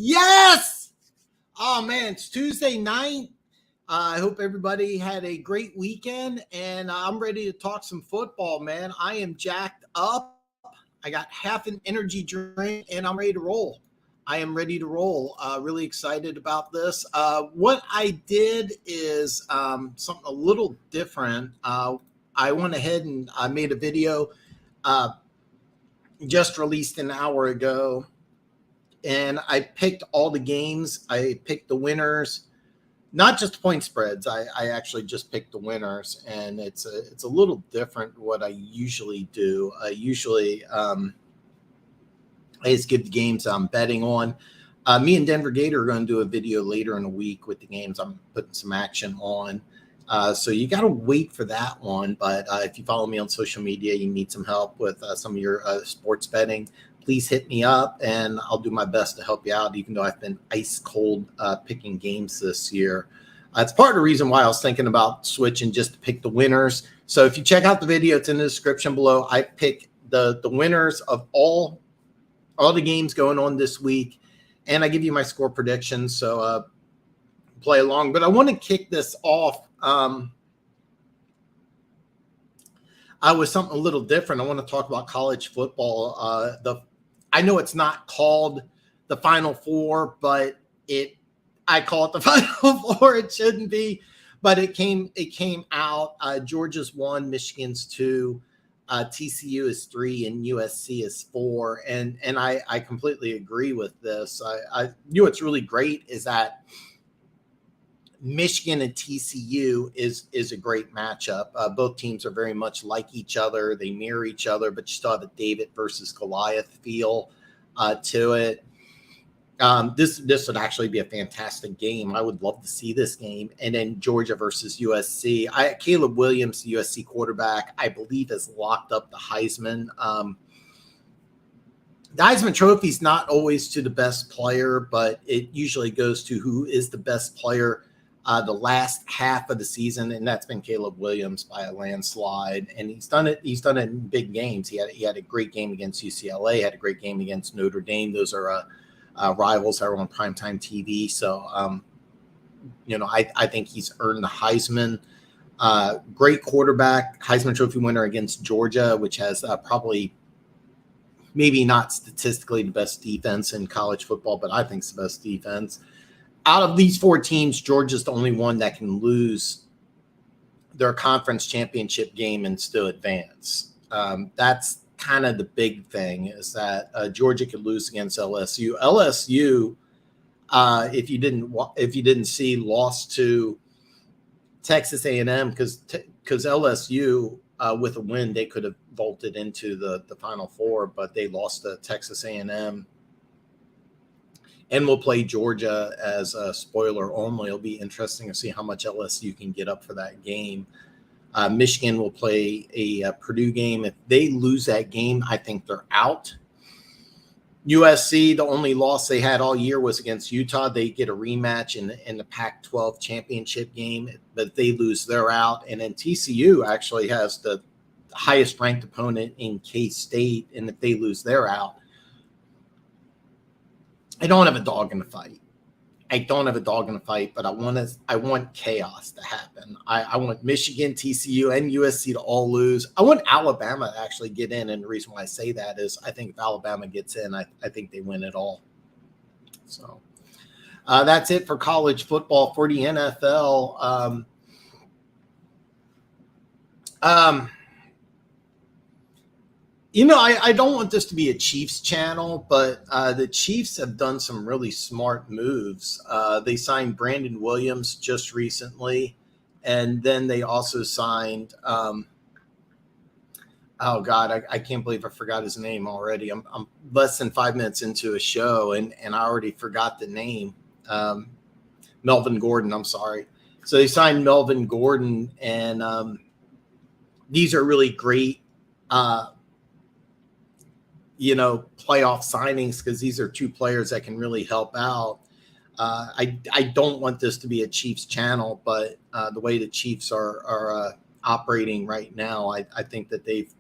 Yes! Oh, man, it's Tuesday night. I hope everybody had a great weekend, and I'm ready to talk some football, man. I am jacked up. I got half an energy drink, and I'm ready to roll. I am ready to roll. Really excited about this. What I did is something a little different. I went ahead and I made a video just released an hour ago, and I picked all the games. I picked the winners, not just point spreads. I actually just picked the winners, and it's a little different what I usually do. I just give the games I'm betting on. Me and Denver Gator are going to do a video later in the week with the games I'm putting some action on. So you got to wait for that one. But if you follow me on social media, you need some help with some of your sports betting, please hit me up, and I'll do my best to help you out, even though I've been ice cold picking games this year. It's part of the reason why I was thinking about switching just to pick the winners. So if you check out the video, it's in the description below. I pick the winners of all the games going on this week, and I give you my score predictions. So play along. But I want to kick this off with something a little different. I want to talk about college football. I know it's not called the Final Four, but I call it the Final Four. It shouldn't be, but it came out. Georgia's 1, Michigan's 2, TCU is 3, and USC is 4. And I completely agree with this. What's really great is that Michigan and TCU is a great matchup. Both teams are very much like each other. They mirror each other, but you still have a David versus Goliath feel to it. This would actually be a fantastic game. I would love to see this game. And then Georgia versus USC. Caleb Williams, the USC quarterback, I believe has locked up the Heisman. The Heisman Trophy is not always to the best player, but it usually goes to who is the best player the last half of the season, and that's been Caleb Williams by a landslide. And he's done it in big games. He had a great game against UCLA, had a great game against Notre Dame. Those are rivals that are on primetime TV. So, I think he's earned the Heisman. Great quarterback, Heisman Trophy winner against Georgia, which has probably maybe not statistically the best defense in college football, but I think it's the best defense. Out of these 4 teams, Georgia's the only one that can lose their conference championship game and still advance. That's kind of the big thing, is that Georgia could lose against LSU. LSU, if you didn't see, lost to Texas A&M because LSU with a win they could have vaulted into the Final Four, but they lost to Texas A&M. And we'll play Georgia as a spoiler only. It'll be interesting to see how much LSU can get up for that game. Michigan will play a Purdue game. If they lose that game, I think they're out. USC, the only loss they had all year was against Utah. They get a rematch in the Pac-12 championship game, but if they lose, they're out. And then TCU actually has the highest ranked opponent in K-State, and if they lose, they're out. I don't have a dog in the fight. But I want chaos to happen. I want Michigan, TCU, and USC to all lose. I want Alabama to actually get in, and the reason why I say that is I think if Alabama gets in, I think they win it all. So that's it for college football. For the NFL, I don't want this to be a Chiefs channel, but the Chiefs have done some really smart moves. They signed Brandon Williams just recently, and then they also signed I can't believe I forgot his name already. I'm less than 5 minutes into a show, and I already forgot the name. Melvin Gordon, I'm sorry. So they signed Melvin Gordon, and these are really great playoff signings, because these are 2 players that can really help out. I don't want this to be a Chiefs channel, but the way the Chiefs are operating right now, I think that they've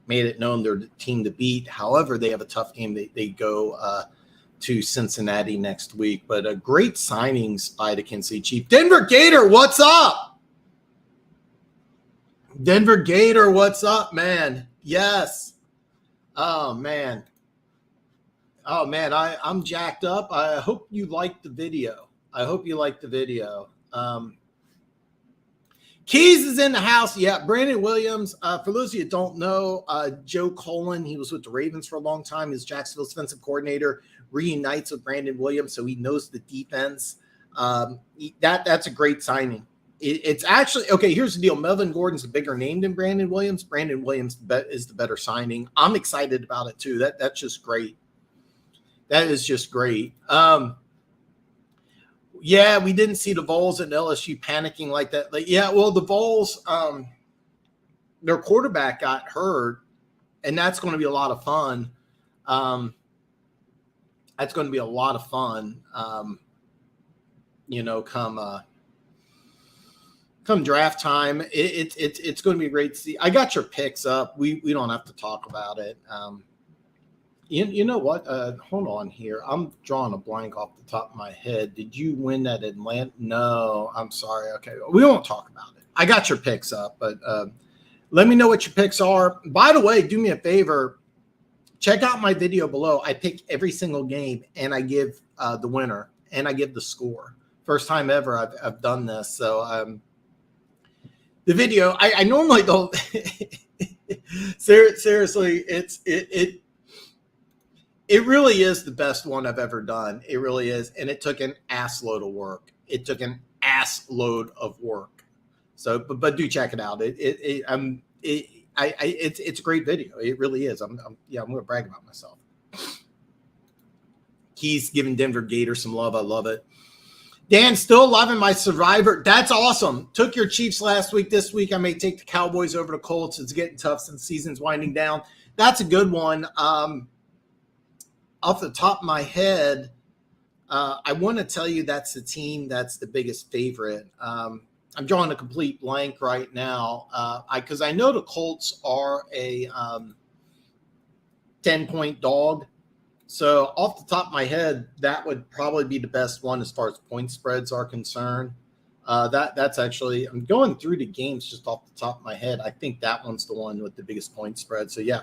made it known they're the team to beat. However, they have a tough game. They go to Cincinnati next week. But a great signings by the Kansas City Chiefs. Denver Gator, what's up? Denver Gator, what's up, man? Yes. Oh, man. Oh, man, I'm jacked up. I hope you liked the video. Keys is in the house. Yeah, Brandon Williams. For those of you who don't know, Joe Colin, he was with the Ravens for a long time. He's Jacksonville's defensive coordinator, reunites with Brandon Williams, so he knows the defense. That's a great signing. It's actually, okay, here's the deal. Melvin Gordon's a bigger name than Brandon Williams. Brandon Williams is the better signing. I'm excited about it, too. That's just great. That is just great. Yeah, we didn't see the Vols at LSU panicking like that. Well, the Vols, their quarterback got hurt, and that's going to be a lot of fun. That's going to be a lot of fun, come draft time. It's going to be great to see. I got your picks up. We don't have to talk about it. You know what? Hold on here. I'm drawing a blank off the top of my head. Did you win that Atlanta? No, I'm sorry. Okay, we won't talk about it. I got your picks up, but let me know what your picks are. By the way, do me a favor. Check out my video below. I pick every single game, and I give the winner, and I give the score. First time ever I've done this. So the video, I normally don't. Seriously, it really is the best one I've ever done. It really is. And it took an ass load of work. It's So, but do check it out. It's a great video. It really is. I'm going to brag about myself. Keys giving Denver Gators some love. I love it. Dan, still loving my Survivor. That's awesome. Took your Chiefs last week. This week, I may take the Cowboys over the Colts. It's getting tough since the season's winding down. That's a good one. Off the top of my head, I want to tell you that's the team that's the biggest favorite. I'm drawing a complete blank right now because I know the Colts are a 10-point dog. So off the top of my head, that would probably be the best one as far as point spreads are concerned. That's actually, I'm going through the games just off the top of my head. I think that one's the one with the biggest point spread. So yeah.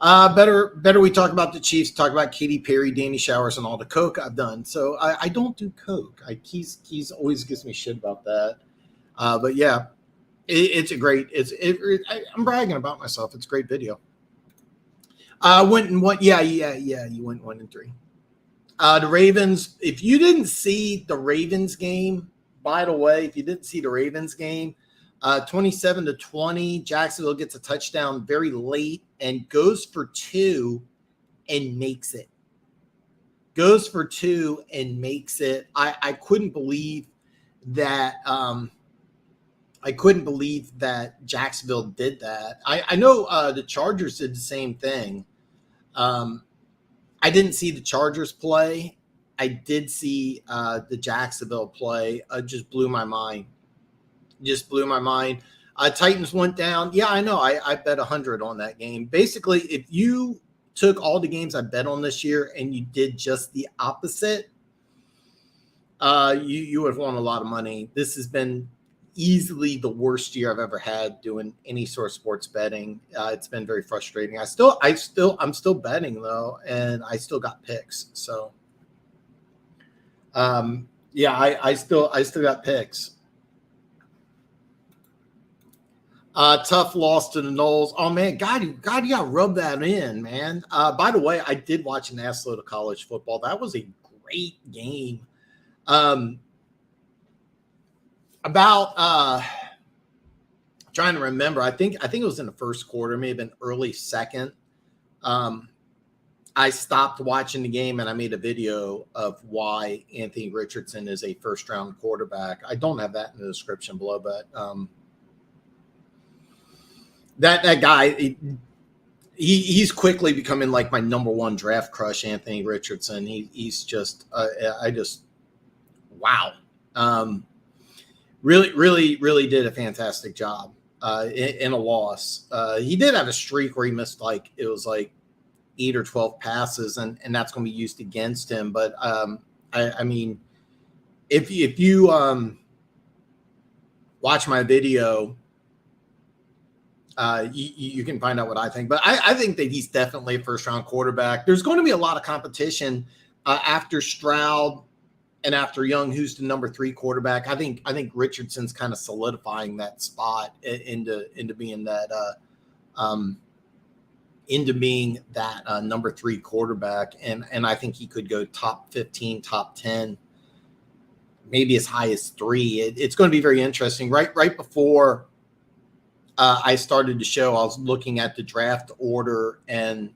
Better we talk about the Chiefs, talk about Katy Perry, Danny Showers, and all the coke I've done. So I don't do coke. Keys always gives me shit about that. But yeah, it's a great. I'm bragging about myself. It's a great video. Went and what? Yeah. You went 1-3. The Ravens. If you didn't see the Ravens game, by the way, 27-20, Jacksonville gets a touchdown very late and goes for 2 and makes it. I couldn't believe that. I couldn't believe that Jacksonville did that. I know the Chargers did the same thing. I didn't see the Chargers play. I did see the Jacksonville play. Just blew my mind. Titans went down. Yeah, I know. I bet 100 on that game. Basically, if you took all the games I bet on this year and you did just the opposite, you would have won a lot of money. This has been easily the worst year I've ever had doing any sort of sports betting. It's been very frustrating. I'm still betting though, and I still got picks. So, I still got picks. Tough loss to the Knowles. Oh man, God, you gotta rub that in, man. By the way, I did watch an assload of college football. That was a great game. Trying to remember. I think it was in the first quarter, maybe an early second. I stopped watching the game and I made a video of why Anthony Richardson is a first-round quarterback. I don't have that in the description below, but that guy, he's quickly becoming like my number one draft crush, Anthony Richardson. He's just, wow. Really did a fantastic job in a loss. He did have a streak where he missed 8 or 12 passes, and that's going to be used against him. But I mean, if you watch my video, you can find out what I think. But I think that he's definitely a first-round quarterback. There's going to be a lot of competition after Stroud and after Young, who's the number 3 quarterback. I think Richardson's kind of solidifying that spot into being that number 3 quarterback, and I think he could go top 15, top 10, maybe as high as 3. It's going to be very interesting. Right before I started the show, I was looking at the draft order, and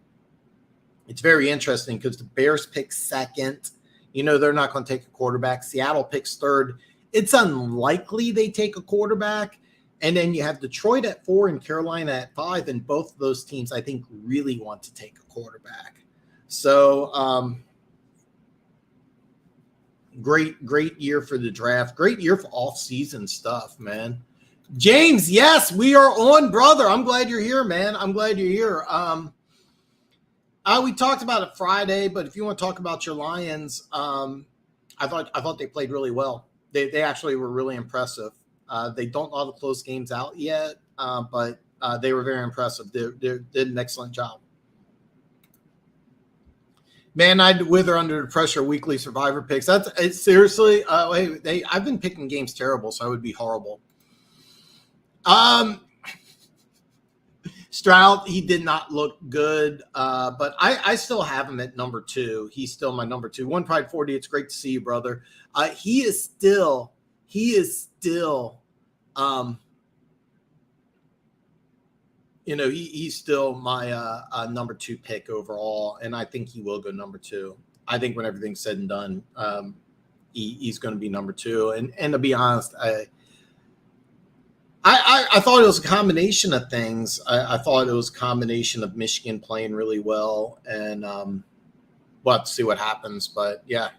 it's very interesting because the Bears pick 2nd. They're not going to take a quarterback. Seattle picks 3rd. It's unlikely they take a quarterback. And then you have Detroit at 4 and Carolina at 5. And both of those teams, I think, really want to take a quarterback. So great year for the draft. Great year for off-season stuff, man. James, yes, we are on, brother. I'm glad you're here, man. I'm glad you're here. We talked about it Friday, but if you want to talk about your Lions, I thought they played really well. They actually were really impressive. They don't know how to close games out yet, but they were very impressive. They did an excellent job. Man, I'd wither under the pressure of weekly survivor picks. It's seriously. I've been picking games terrible, so I would be horrible. Stroud, he did not look good, but I still have him at number 2. He's still my number 2. One Pride 40. It's great to see you, brother. He is still. He's still my number 2 pick overall, and I think he will go number 2. I think when everything's said and done, he's going to be number 2. And to be honest, I thought it was a combination of things. I thought it was a combination of Michigan playing really well, and we'll have to see what happens. But yeah.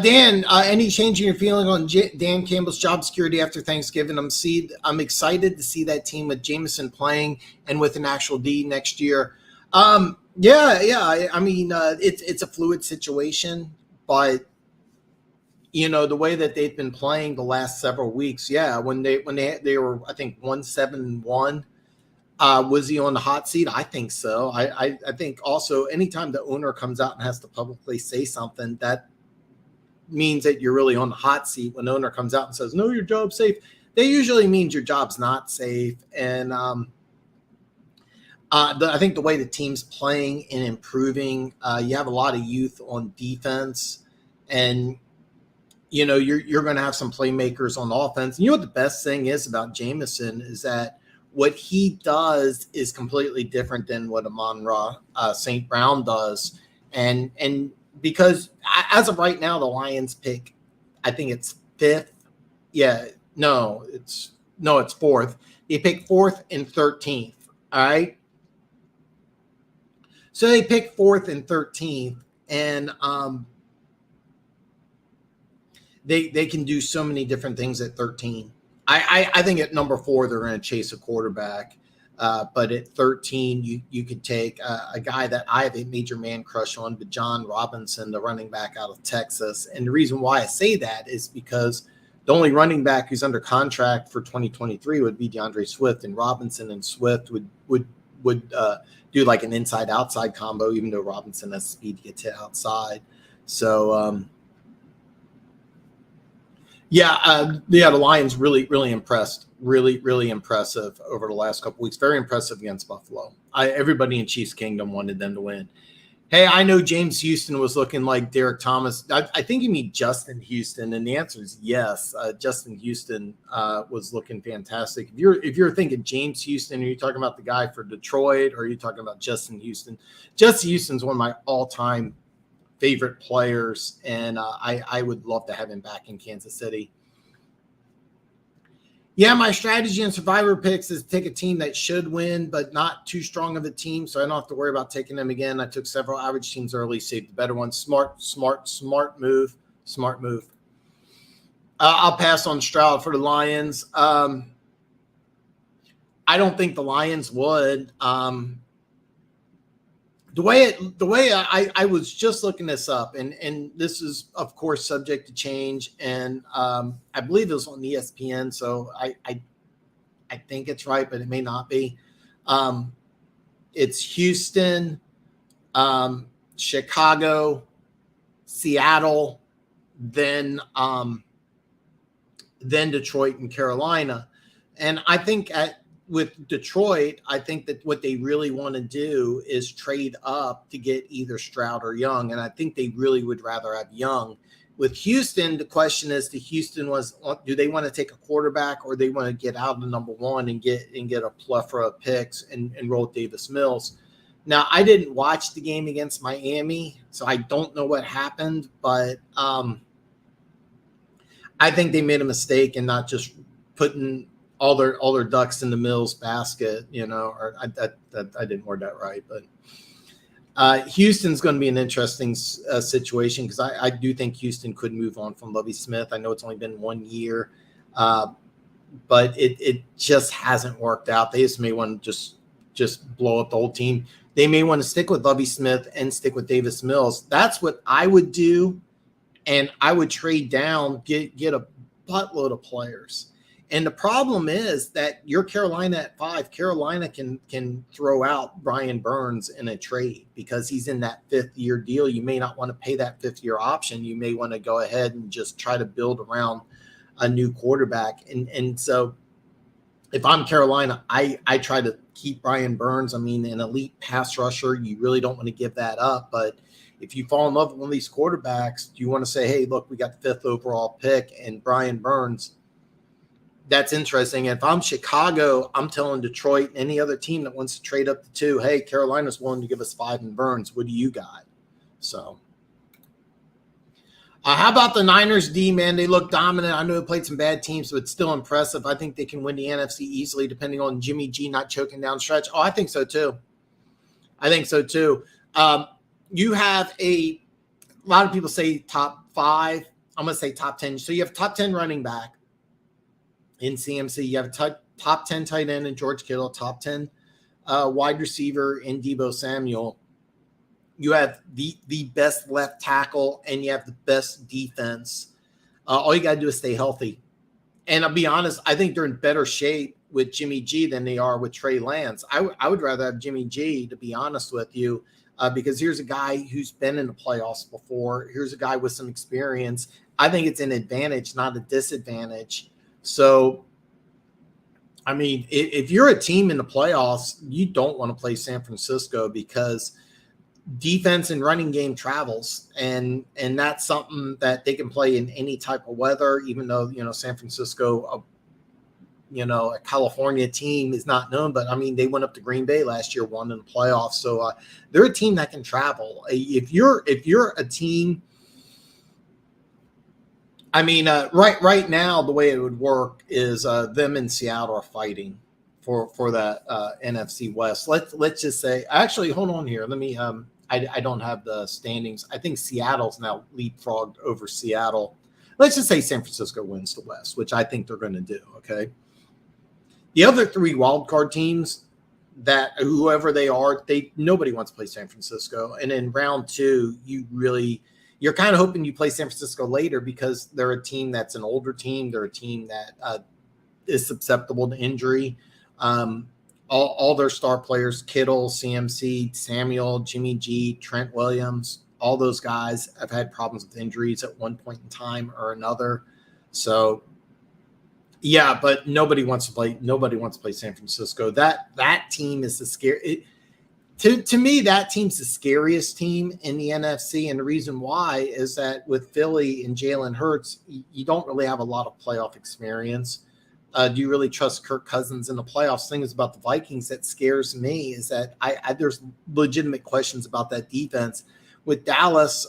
Dan, any change in your feeling on Dan Campbell's job security after Thanksgiving? I'm excited to see that team with Jameson playing and with an actual D next year. I mean, it's a fluid situation, but the way that they've been playing the last several weeks, when they were, I think 1-7-1. Was he on the hot seat? I think so. I think also anytime the owner comes out and has to publicly say something, that means that you're really on the hot seat. When the owner comes out and says, no, your job's safe, that usually means your job's not safe. And I think the way the team's playing and improving, you have a lot of youth on defense, and you're going to have some playmakers on offense. And what the best thing is about Jameson is that what he does is completely different than what Amon-Ra St. Brown does. And because as of right now, the Lions pick, I think it's 5th. It's 4th. They pick 4th and 13th. All right. So they pick 4th and 13th, and they can do so many different things at 13. I think at number 4 they're going to chase a quarterback, but at 13 you could take a guy that I have a major man crush on, but John Robinson, the running back out of Texas. And the reason why I say that is because the only running back who's under contract for 2023 would be DeAndre Swift, and Robinson and Swift would do like an inside-outside combo, even though Robinson has speed to get to outside. So, the Lions really impressed. Really impressive over the last couple weeks. Very impressive against Buffalo. Everybody in Chiefs Kingdom wanted them to win. Hey, I know James Houston was looking like Derek Thomas. I think you mean Justin Houston, and the answer is yes. Justin Houston was looking fantastic. If you're thinking James Houston, are you talking about the guy for Detroit, or are you talking about Justin Houston? Justin Houston's one of my all-time favorite players, and I would love to have him back in Kansas City. Yeah, my strategy in survivor picks is to take a team that should win, but not too strong of a team, so I don't have to worry about taking them again. I took several average teams early, saved the better ones. Smart move. I'll pass on Stroud for the Lions. I don't think the Lions would. the way I was just looking this up, and this is of course subject to change, and I believe it was on ESPN, so I think it's right, but it may not be. It's Houston, Chicago, Seattle, then Detroit and Carolina. And I think with Detroit, I think that what they really want to do is trade up to get either Stroud or Young. And I think they really would rather have Young. With Houston, the question is do they want to take a quarterback, or they want to get out of the number one and get a plethora of picks and roll Davis Mills? Now, I didn't watch the game against Miami, so I don't know what happened, but I think they made a mistake in not just putting all their ducks in the Mills basket, or I didn't word that right, but Houston's going to be an interesting situation, because I do think Houston could move on from Lovie Smith. I know it's only been 1 year, but it just hasn't worked out. They just may want to just blow up the whole team. They may want to stick with Lovie Smith and stick with Davis Mills. That's what I would do, and I would trade down, get a buttload of players. And the problem is that you're Carolina at 5. Carolina can throw out Brian Burns in a trade because he's in that 5th-year deal. You may not want to pay that 5th-year option. You may want to go ahead and just try to build around a new quarterback. And so if I'm Carolina, I try to keep Brian Burns. I mean, an elite pass rusher, you really don't want to give that up. But if you fall in love with one of these quarterbacks, do you want to say, hey, look, we got the 5th overall pick and Brian Burns? That's interesting. If I'm Chicago, I'm telling Detroit and any other team that wants to trade up to 2, hey, Carolina's willing to give us 5 and Burns. What do you got? So how about the Niners D, man? They look dominant. I know they played some bad teams, but it's still impressive. I think they can win the NFC easily, depending on Jimmy G not choking down stretch. Oh, I think so too. You have a lot of people say top 5. I'm going to say top 10. So you have top 10 running back in CMC. You have a top 10 tight end in George Kittle, top 10 wide receiver in Deebo Samuel. You have the best left tackle, and you have the best defense. All you got to do is stay healthy. And I'll be honest, I think they're in better shape with Jimmy G than they are with Trey Lance. I would rather have Jimmy G, to be honest with you, because here's a guy who's been in the playoffs before. Here's a guy with some experience. I think it's an advantage, not a disadvantage. So, I mean, if you're a team in the playoffs, you don't want to play San Francisco, because defense and running game travels, and that's something that they can play in any type of weather, even though, San Francisco, a California team is not known, but I mean, they went up to Green Bay last year, won in the playoffs. So they're a team that can travel. If you're a team, I mean, right now, the way it would work is them and Seattle are fighting for that NFC West. Let's just say, actually, hold on here. Let me, I don't have the standings. I think Seattle's now leapfrogged over Seattle. Let's just say San Francisco wins the West, which I think they're going to do. Okay. The other 3 wildcard teams, that whoever they are, nobody wants to play San Francisco. And in round 2, you're kind of hoping you play San Francisco later, because they're a team that's an older team. They're a team that is susceptible to injury. All their star players, Kittle, CMC, Samuel, Jimmy G, Trent Williams, all those guys have had problems with injuries at one point in time or another. So, yeah, but nobody wants to play San Francisco. That team is the scary. To me, that team's the scariest team in the NFC, and the reason why is that with Philly and Jalen Hurts, you don't really have a lot of playoff experience. Do you really trust Kirk Cousins in the playoffs? Thing is about the Vikings that scares me is that there's legitimate questions about that defense. With Dallas,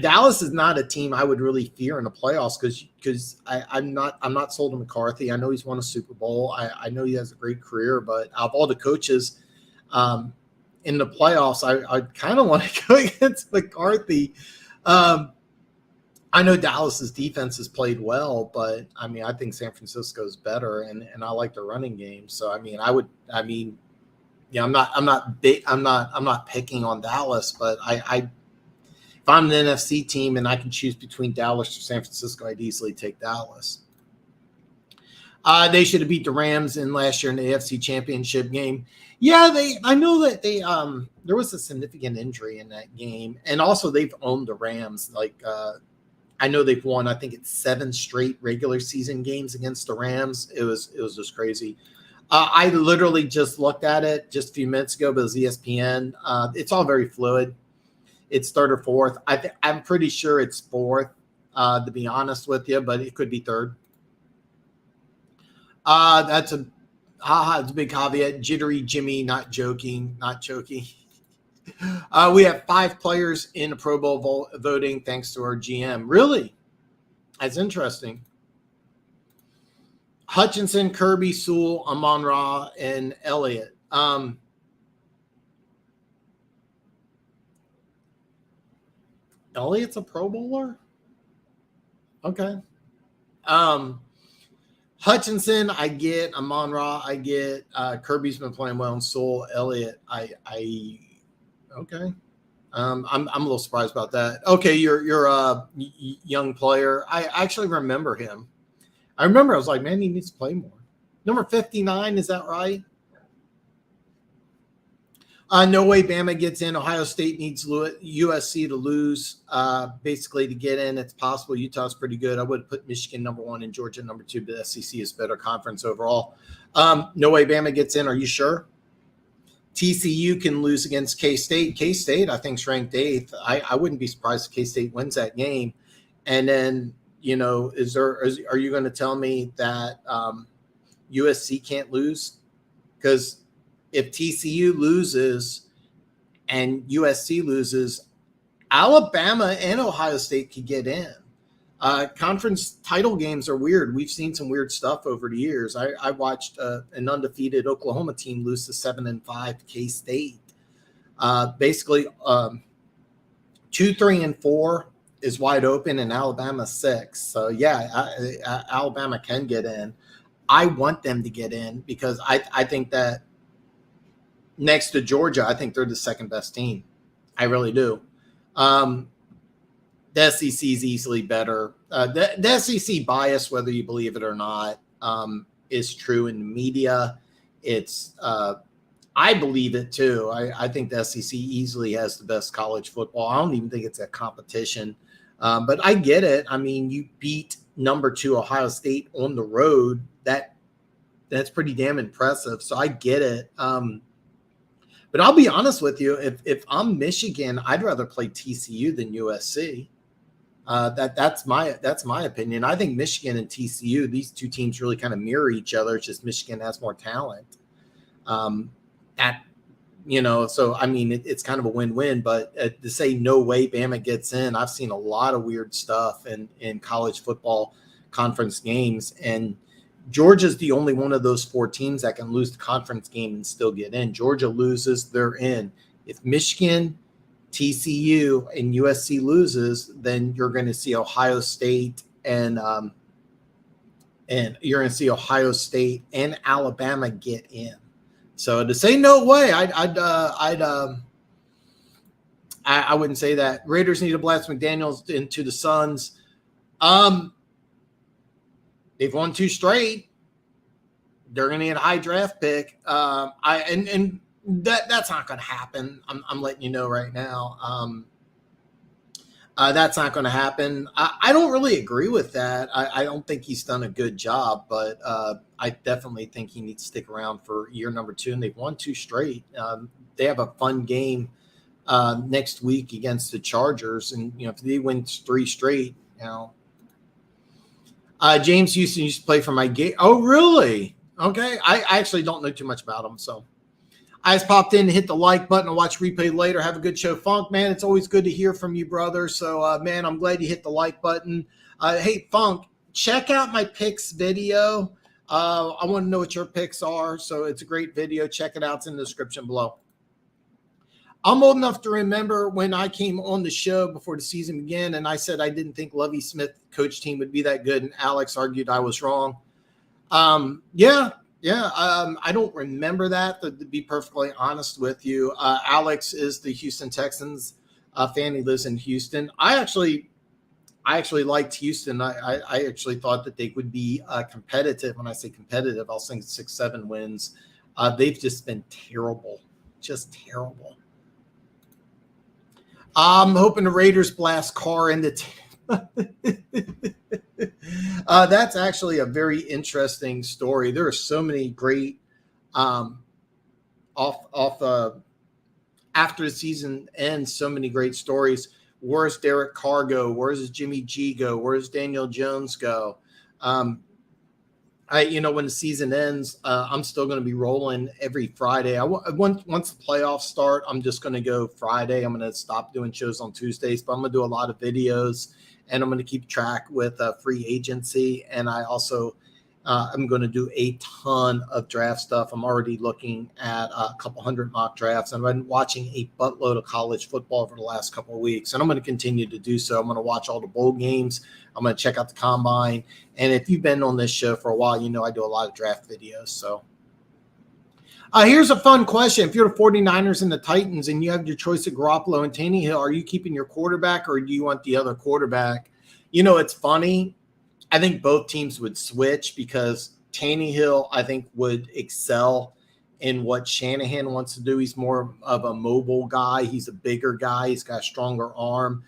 Dallas is not a team I would really fear in the playoffs, because I'm not sold on McCarthy. I know he's won a Super Bowl. I know he has a great career, but out of all the coaches in the playoffs, I kind of want to go against McCarthy. I know Dallas's defense has played well, but I mean, I think San Francisco's better, and I like the running game. So I mean, Yeah, I'm not picking on Dallas, but if I'm an NFC team and I can choose between Dallas or San Francisco, I'd easily take Dallas. They should have beat the Rams in last year in the AFC Championship game. Yeah, I know that there was a significant injury in that game, and also they've owned the Rams. Like I know they've won, I think it's 7 straight regular season games against the Rams. It was just crazy. I literally just looked at it just a few minutes ago, but it was ESPN. It's all very fluid. It's third or fourth. I'm pretty sure it's fourth, to be honest with you, but it could be third. It's a big caveat. Jittery Jimmy, not joking. We have 5 players in the Pro Bowl voting thanks to our GM. Really? That's interesting. Hutchinson, Kirby, Sewell, Amon-Ra, and Elliott. Elliott's a Pro Bowler? Okay. Hutchinson, I get. Amon-Ra, I get. Kirby's been playing well, and Sewell, Elliott, okay. I'm a little surprised about that. Okay, you're a young player. I actually remember him. I was like, man, he needs to play more. Number 59, is that right? No way Bama gets in. Ohio State needs USC to lose, basically to get in. It's possible. Utah's pretty good. I would put Michigan number 1 and Georgia number 2, but the SEC is better conference overall. No way Bama gets in. Are you sure? TCU can lose against K-State. K-State, I think, is ranked 8th. I wouldn't be surprised if K-State wins that game. And then, are you going to tell me that USC can't lose? Because if TCU loses and USC loses, Alabama and Ohio State could get in. Conference title games are weird. We've seen some weird stuff over the years. I watched an undefeated Oklahoma team lose to 7-5 K-State. Basically, 2, 3, and 4 is wide open, and Alabama 6. So yeah, Alabama can get in. I want them to get in because I think that next to Georgia, I think they're the second best team. I really do. The SEC is easily better. The SEC bias, whether you believe it or not, is true in the media. It's I believe it too. I think the SEC easily has the best college football. I don't even think it's a competition. But I get it. I mean, you beat number 2 Ohio State on the road. That's pretty damn impressive. So I get it. But I'll be honest with you. If I'm Michigan, I'd rather play TCU than USC. That's my opinion. I think Michigan and TCU, these two teams really kind of mirror each other. It's just Michigan has more talent. So I mean, it's kind of a win-win. But to say no way Bama gets in, I've seen a lot of weird stuff in college football conference games, and Georgia's the only one of those 4 teams that can lose the conference game and still get in. Georgia loses, they're in. If Michigan, TCU, and USC loses, then you're going to see Ohio State and you're going to see Ohio State and Alabama get in. So to say no way, I wouldn't say that. Raiders need to blast McDaniels into the Suns. They've won 2 straight. They're going to get a high draft pick. That's not going to happen. I'm letting you know right now. That's not going to happen. I don't really agree with that. I don't think he's done a good job, but I definitely think he needs to stick around for year number 2, and they've won 2 straight. They have a fun game next week against the Chargers, and if they win 3 straight, James Houston used to play for my game. Oh, really? Okay. I actually don't know too much about him, so I just popped in, hit the like button, and watch replay later. Have a good show. Funk, man, it's always good to hear from you, brother. So, man, I'm glad you hit the like button. Hey, Funk, check out my picks video. I want to know what your picks are, so it's a great video. Check it out. It's in the description below. I'm old enough to remember when I came on the show before the season began, and I said I didn't think Lovie Smith coach team would be that good, and Alex argued I was wrong. Yeah, Yeah, I don't remember that, to be perfectly honest with you. Alex is the Houston Texans fan. He lives in Houston. I actually liked Houston. I actually thought that they would be competitive. When I say competitive, I'll say 6-7 wins. They've just been terrible, just terrible. I'm hoping the Raiders blast Carr into. That's actually a very interesting story. There are so many great um, off after the season ends. So many great stories. Where's Derek Carr go? Where's Jimmy G go? Where's Daniel Jones go? Um, when the season ends, I'm still going to be rolling every Friday. Once the playoffs start, I'm just going to go Friday. I'm going to stop doing shows on Tuesdays, but I'm going to do a lot of videos, and I'm going to keep track with free agency. And I also I'm going to do a ton of draft stuff. I'm already looking at a couple hundred mock drafts. I've been watching a buttload of college football over the last couple of weeks, and I'm going to continue to do so. I'm going to watch all the bowl games. I'm going to check out the combine. And if you've been on this show for a while, you know I do a lot of draft videos. So here's a fun question. If you're the 49ers and the Titans and you have your choice of Garoppolo and Tannehill, are you keeping your quarterback or do you want the other quarterback? It's funny. I think both teams would switch because Tannehill, I think, would excel in what Shanahan wants to do. He's more of a mobile guy. He's a bigger guy. He's got a stronger arm.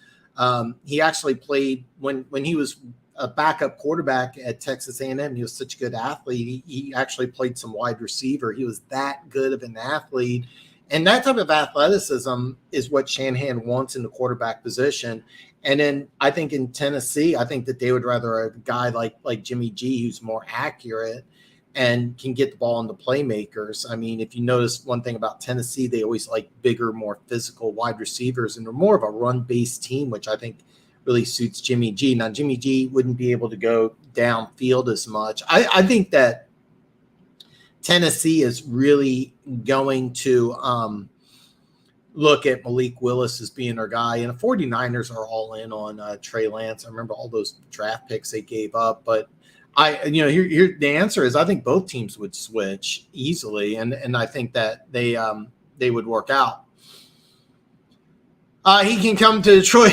He actually played when he was a backup quarterback at Texas A&M. He was such a good athlete. He actually played some wide receiver. He was that good of an athlete. And that type of athleticism is what Shanahan wants in the quarterback position. And then I think in Tennessee, I think that they would rather a guy like Jimmy G, who's more accurate and can get the ball into playmakers. I mean, if you notice one thing about Tennessee, they always like bigger, more physical wide receivers, and they're more of a run-based team, which I think really suits Jimmy G. Now, Jimmy G wouldn't be able to go downfield as much. I think that Tennessee is really going to look at Malik Willis as being their guy. And the 49ers are all in on Trey Lance. I remember all those draft picks they gave up. But here the answer is I think both teams would switch easily. And I think that they would work out. He can come to Detroit.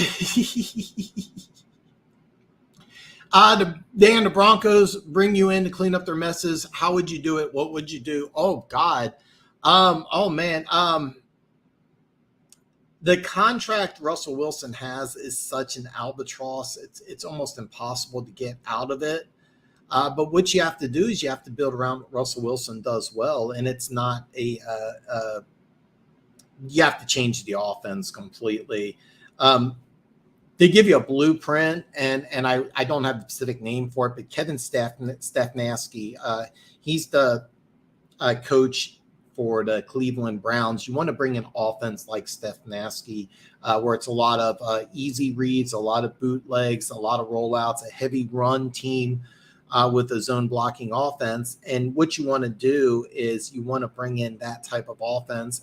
The Broncos bring you in to clean up their messes. How would you do it? What would you do? Oh, God. The contract Russell Wilson has is such an albatross. It's almost impossible to get out of it. But what you have to do is you have to build around what Russell Wilson does well. And it's not you have to change the offense completely. They give you a blueprint, and I don't have a specific name for it, but Kevin Stefanski, he's the coach for the Cleveland Browns. You want to bring an offense like Stefanski, where it's a lot of easy reads, a lot of bootlegs, a lot of rollouts, a heavy run team with a zone blocking offense. And what you want to do is you want to bring in that type of offense.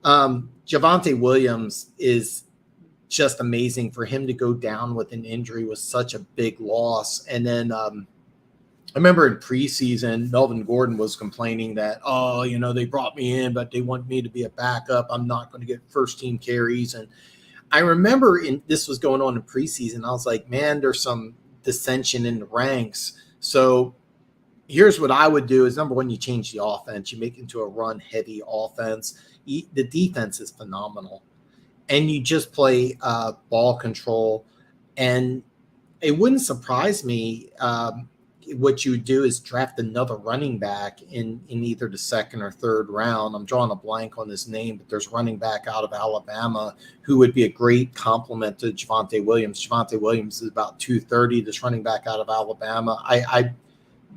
Javonte Williams is just amazing. For him to go down with an injury was such a big loss. And then I remember in preseason, Melvin Gordon was complaining that, they brought me in, but they want me to be a backup. I'm not going to get first team carries. And I remember this was going on in preseason. I was like, man, there's some dissension in the ranks. So here's what I would do is, number one, you change the offense. You make it into a run heavy offense. The defense is phenomenal. And you just play ball control. And it wouldn't surprise me what you would do is draft another running back in either the second or third round. I'm drawing a blank on his name, but there's a running back out of Alabama who would be a great complement to Javonte Williams. Javonte Williams is about 230, this running back out of Alabama.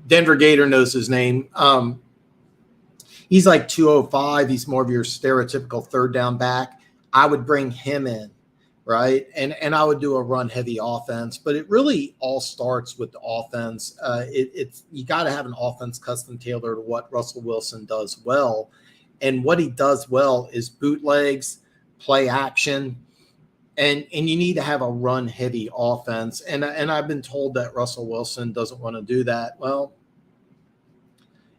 Denver Gator knows his name. He's like 205. He's more of your stereotypical third down back. I would bring him in, right? And I would do a run heavy offense, but it really all starts with the offense. You got to have an offense custom tailored to what Russell Wilson does well. And what he does well is bootlegs, play action, and you need to have a run heavy offense. And I've been told that Russell Wilson doesn't want to do that. Well,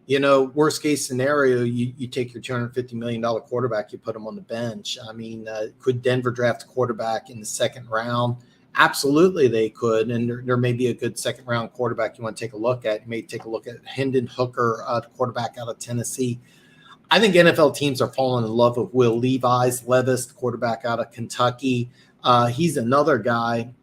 Worst case scenario, you take your $250 million quarterback, you put him on the bench. I mean, could Denver draft a quarterback in the second round? Absolutely, they could. And there may be a good second round quarterback you want to take a look at. You may take a look at Hendon Hooker, the quarterback out of Tennessee. I think NFL teams are falling in love with Will Levis, the quarterback out of Kentucky. He's another guy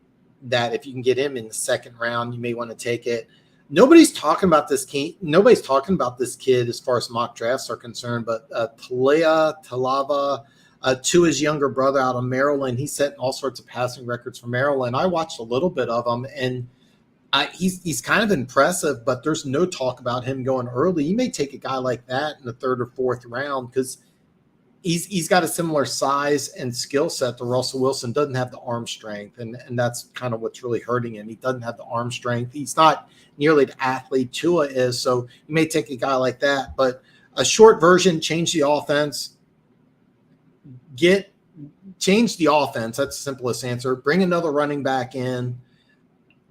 that if you can get him in the second round, you may want to take it. Nobody's talking about this kid. Nobody's talking about this kid as far as mock drafts are concerned, but Talava, Tua's younger brother out of Maryland, he's setting all sorts of passing records for Maryland. I watched a little bit of him, and he's kind of impressive, but there's no talk about him going early. You may take a guy like that in the third or fourth round because he's got a similar size and skill set to Russell Wilson. Doesn't have the arm strength, and that's kind of what's really hurting him. He doesn't have the arm strength. He's not nearly the athlete Tua is, so you may take a guy like that. But a short version, change the offense. Change the offense. That's the simplest answer. Bring another running back in.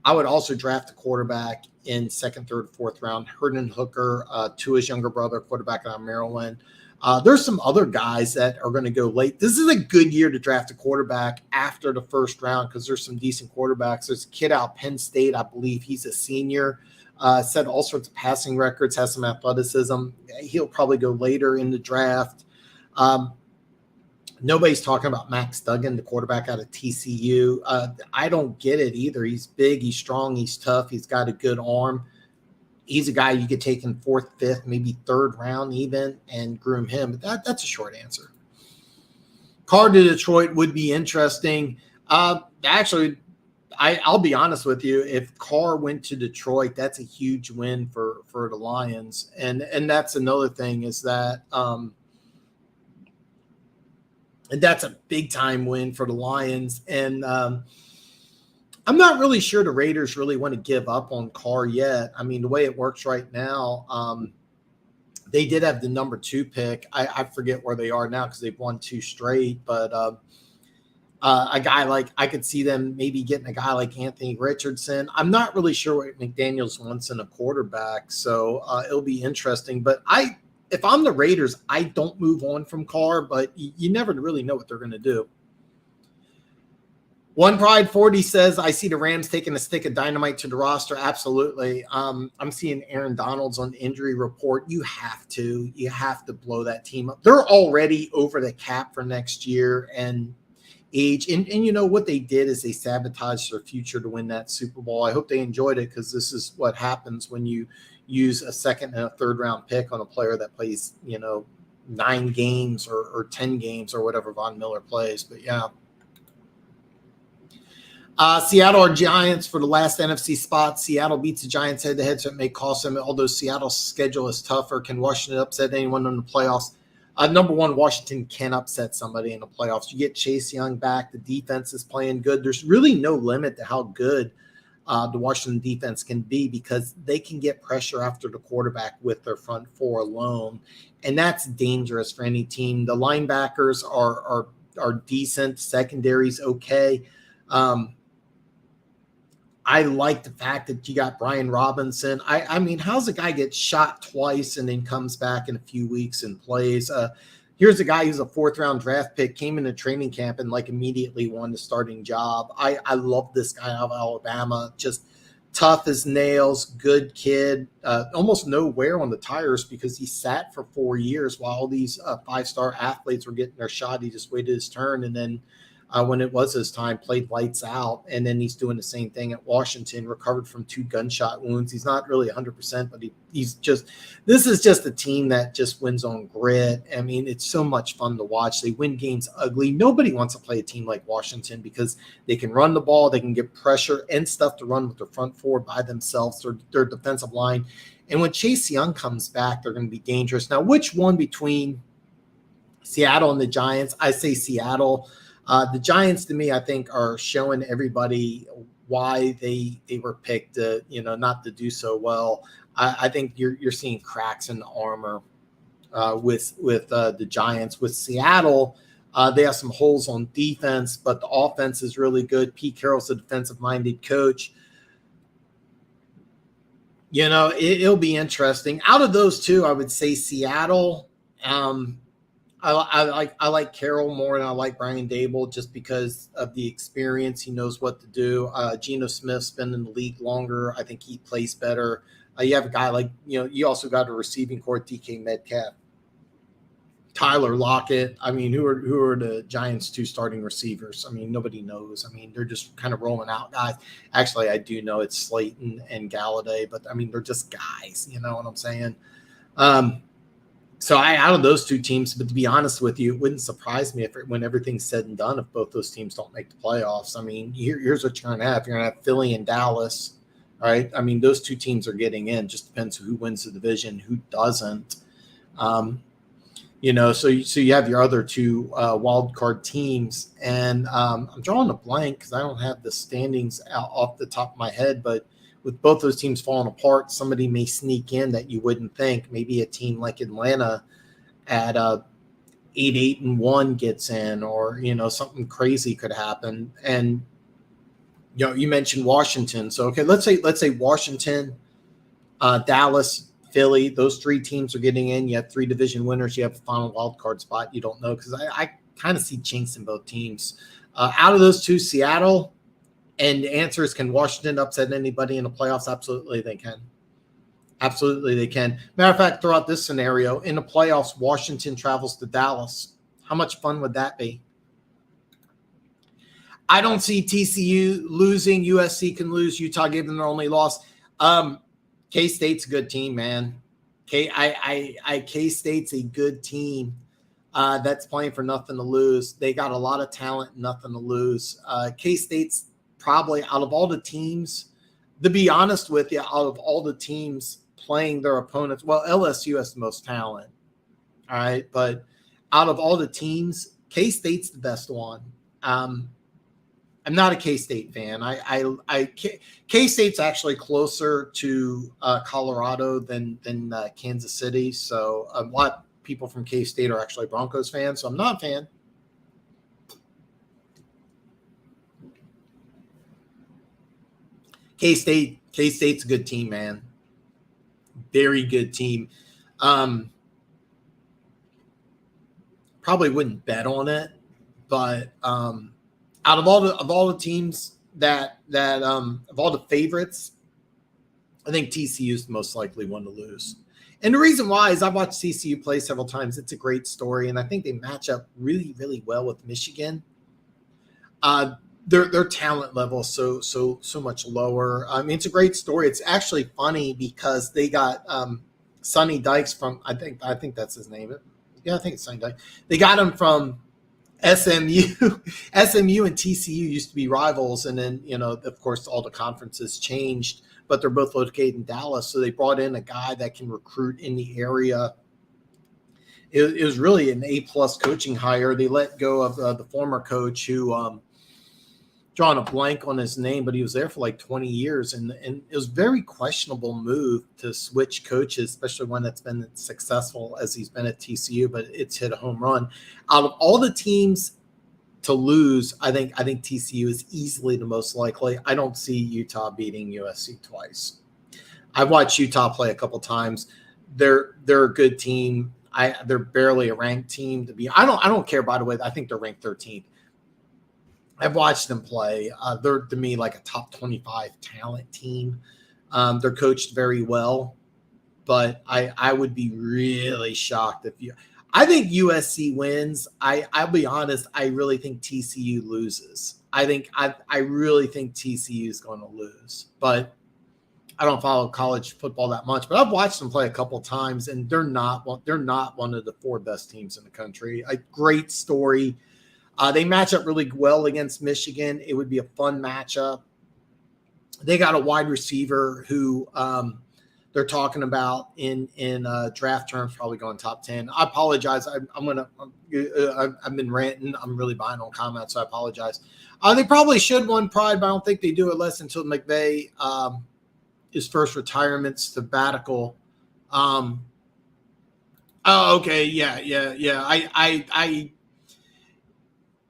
I would also draft a quarterback in second, third, fourth round. Hendon Hooker, Tua's younger brother, quarterback out of Maryland. There's some other guys that are going to go late. This is a good year to draft a quarterback after the first round because there's some decent quarterbacks. There's a kid out of Penn State, I believe he's a senior, set all sorts of passing records, has some athleticism. He'll probably go later in the draft. Nobody's talking about Max Duggan, the quarterback out of TCU. I don't get it either. He's big, he's strong, he's tough, he's got a good arm. He's a guy you could take in fourth, fifth, maybe third round even and groom him. But that's a short answer. Carr to Detroit would be interesting. Actually, I'll be honest with you. If Carr went to Detroit, that's a huge win for the Lions. And that's another thing is that and that's a big-time win for the Lions. And I'm not really sure the Raiders really want to give up on Carr yet. I mean, the way it works right now, they did have the number 2 pick. I forget where they are now because they've won 2 straight. But a guy like – I could see them maybe getting a guy like Anthony Richardson. I'm not really sure what McDaniels wants in a quarterback, so it'll be interesting. But if I'm the Raiders, I don't move on from Carr, but you never really know what they're going to do. One Pride 40 says, I see the Rams taking a stick of dynamite to the roster. Absolutely. I'm seeing Aaron Donald's on the injury report. You have to blow that team up. They're already over the cap for next year and age. And you know what they did is they sabotaged their future to win that Super Bowl. I hope they enjoyed it because this is what happens when you use a second and a third round pick on a player that plays, 9 games or 10 games or whatever Von Miller plays. But yeah. Seattle or Giants for the last NFC spot. Seattle beats the Giants head-to-head, so it may cost them. Although Seattle's schedule is tougher, can Washington upset anyone in the playoffs? Number one, Washington can upset somebody in the playoffs. You get Chase Young back. The defense is playing good. There's really no limit to how good the Washington defense can be because they can get pressure after the quarterback with their front four alone, and that's dangerous for any team. The linebackers are decent. Secondary's okay. I like the fact that you got Brian Robinson. I mean, how's a guy get shot twice and then comes back in a few weeks and plays? Here's a guy who's a 4th-round draft pick, came into training camp and immediately won the starting job. I love this guy out of Alabama, just tough as nails, good kid, almost no wear on the tires because he sat for 4 years while all these 5-star athletes were getting their shot. He just waited his turn and then when it was his time, played lights out, and then he's doing the same thing at Washington, recovered from 2 gunshot wounds. He's not really 100%, but he's just – this is just a team that just wins on grit. I mean, it's so much fun to watch. They win games ugly. Nobody wants to play a team like Washington because they can run the ball, they can get pressure and stuff to run with their front four by themselves, their defensive line. And when Chase Young comes back, they're going to be dangerous. Now, which one between Seattle and the Giants? I say Seattle. The Giants, to me, I think, are showing everybody why they were picked, not to do so well. I think you're seeing cracks in the armor with the Giants. With Seattle, they have some holes on defense, but the offense is really good. Pete Carroll's a defensive-minded coach. It'll be interesting. Out of those two, I would say Seattle. I like Carroll more than I like Brian Dable just because of the experience. He knows what to do. Geno Smith's been in the league longer. I think he plays better. You have a guy like, you also got a receiving core, DK Metcalf, Tyler Lockett. I mean, who are the Giants' two starting receivers? I mean, nobody knows. I mean, they're just kind of rolling out guys. Actually, I do know it's Slayton and Galladay, but I mean, they're just guys. You know what I'm saying? So out of those two teams, but to be honest with you, it wouldn't surprise me when everything's said and done, if both those teams don't make the playoffs. I mean, here's what you're going to have. You're going to have Philly and Dallas, right? I mean, those two teams are getting in. Just depends who wins the division, who doesn't. So you have your other two wild card teams, and I'm drawing a blank because I don't have the standings off the top of my head, but with both those teams falling apart, somebody may sneak in that you wouldn't think. Maybe a team like Atlanta at 8-1 gets in, or something crazy could happen. And you mentioned Washington, so okay, let's say Washington, Dallas, Philly, those three teams are getting in. You have three division winners. You have a final wild card spot. You don't know, because I kind of see chinks in both teams. Out of those two, Seattle. And the answer is, can Washington upset anybody in the playoffs? Absolutely, they can. Absolutely, they can. Matter of fact, throughout this scenario, in the playoffs, Washington travels to Dallas. How much fun would that be? I don't see TCU losing. USC can lose. Utah gave them their only loss. K-State's a good team, man. K-State's a good team that's playing for nothing to lose. They got a lot of talent, nothing to lose. K-State's probably, out of all the teams, to be honest with you, out of all the teams playing their opponents, well, LSU has the most talent, all right? But out of all the teams, K-State's the best one. I'm not a K-State fan. K-State's actually closer to Colorado than Kansas City, so a lot of people from K-State are actually Broncos fans, so I'm not a fan. K-State's a good team, man. Very good team. Probably wouldn't bet on it, but out of all the teams of all the favorites, I think TCU is the most likely one to lose. And the reason why is I've watched TCU play several times. It's a great story, and I think they match up really, really well with Michigan. Their talent level so much lower. I mean, it's a great story. It's actually funny because they got Sonny Dykes from, I think that's his name. Yeah, I think it's Sonny Dykes. They got him from SMU. SMU and TCU used to be rivals, and then of course all the conferences changed, but they're both located in Dallas. So they brought in a guy that can recruit in the area. It was really an A+ coaching hire. They let go of the former coach who. Drawing a blank on his name, but he was there for like 20 years. And it was a very questionable move to switch coaches, especially one that's been successful as he's been at TCU, but it's hit a home run. Out of all the teams to lose, I think TCU is easily the most likely. I don't see Utah beating USC twice. I've watched Utah play a couple times. They're a good team. They're barely a ranked team to be. I don't care, by the way. I think they're ranked 13th. I've watched them play. They're, to me, like a top 25 talent team. They're coached very well, but I would be really shocked if you. I think USC wins. I'll be honest. I really think TCU loses. I really think TCU is going to lose, but I don't follow college football that much. But I've watched them play a couple times, and they're not one of the four best teams in the country. A great story. They match up really well against Michigan. It would be a fun matchup. They got a wide receiver who they're talking about in draft terms, probably going top 10. I apologize. I've been ranting. I'm really behind on comments, so I apologize. They probably should win Pride, but I don't think they do, unless until McVay his first retirement sabbatical. Okay, yeah.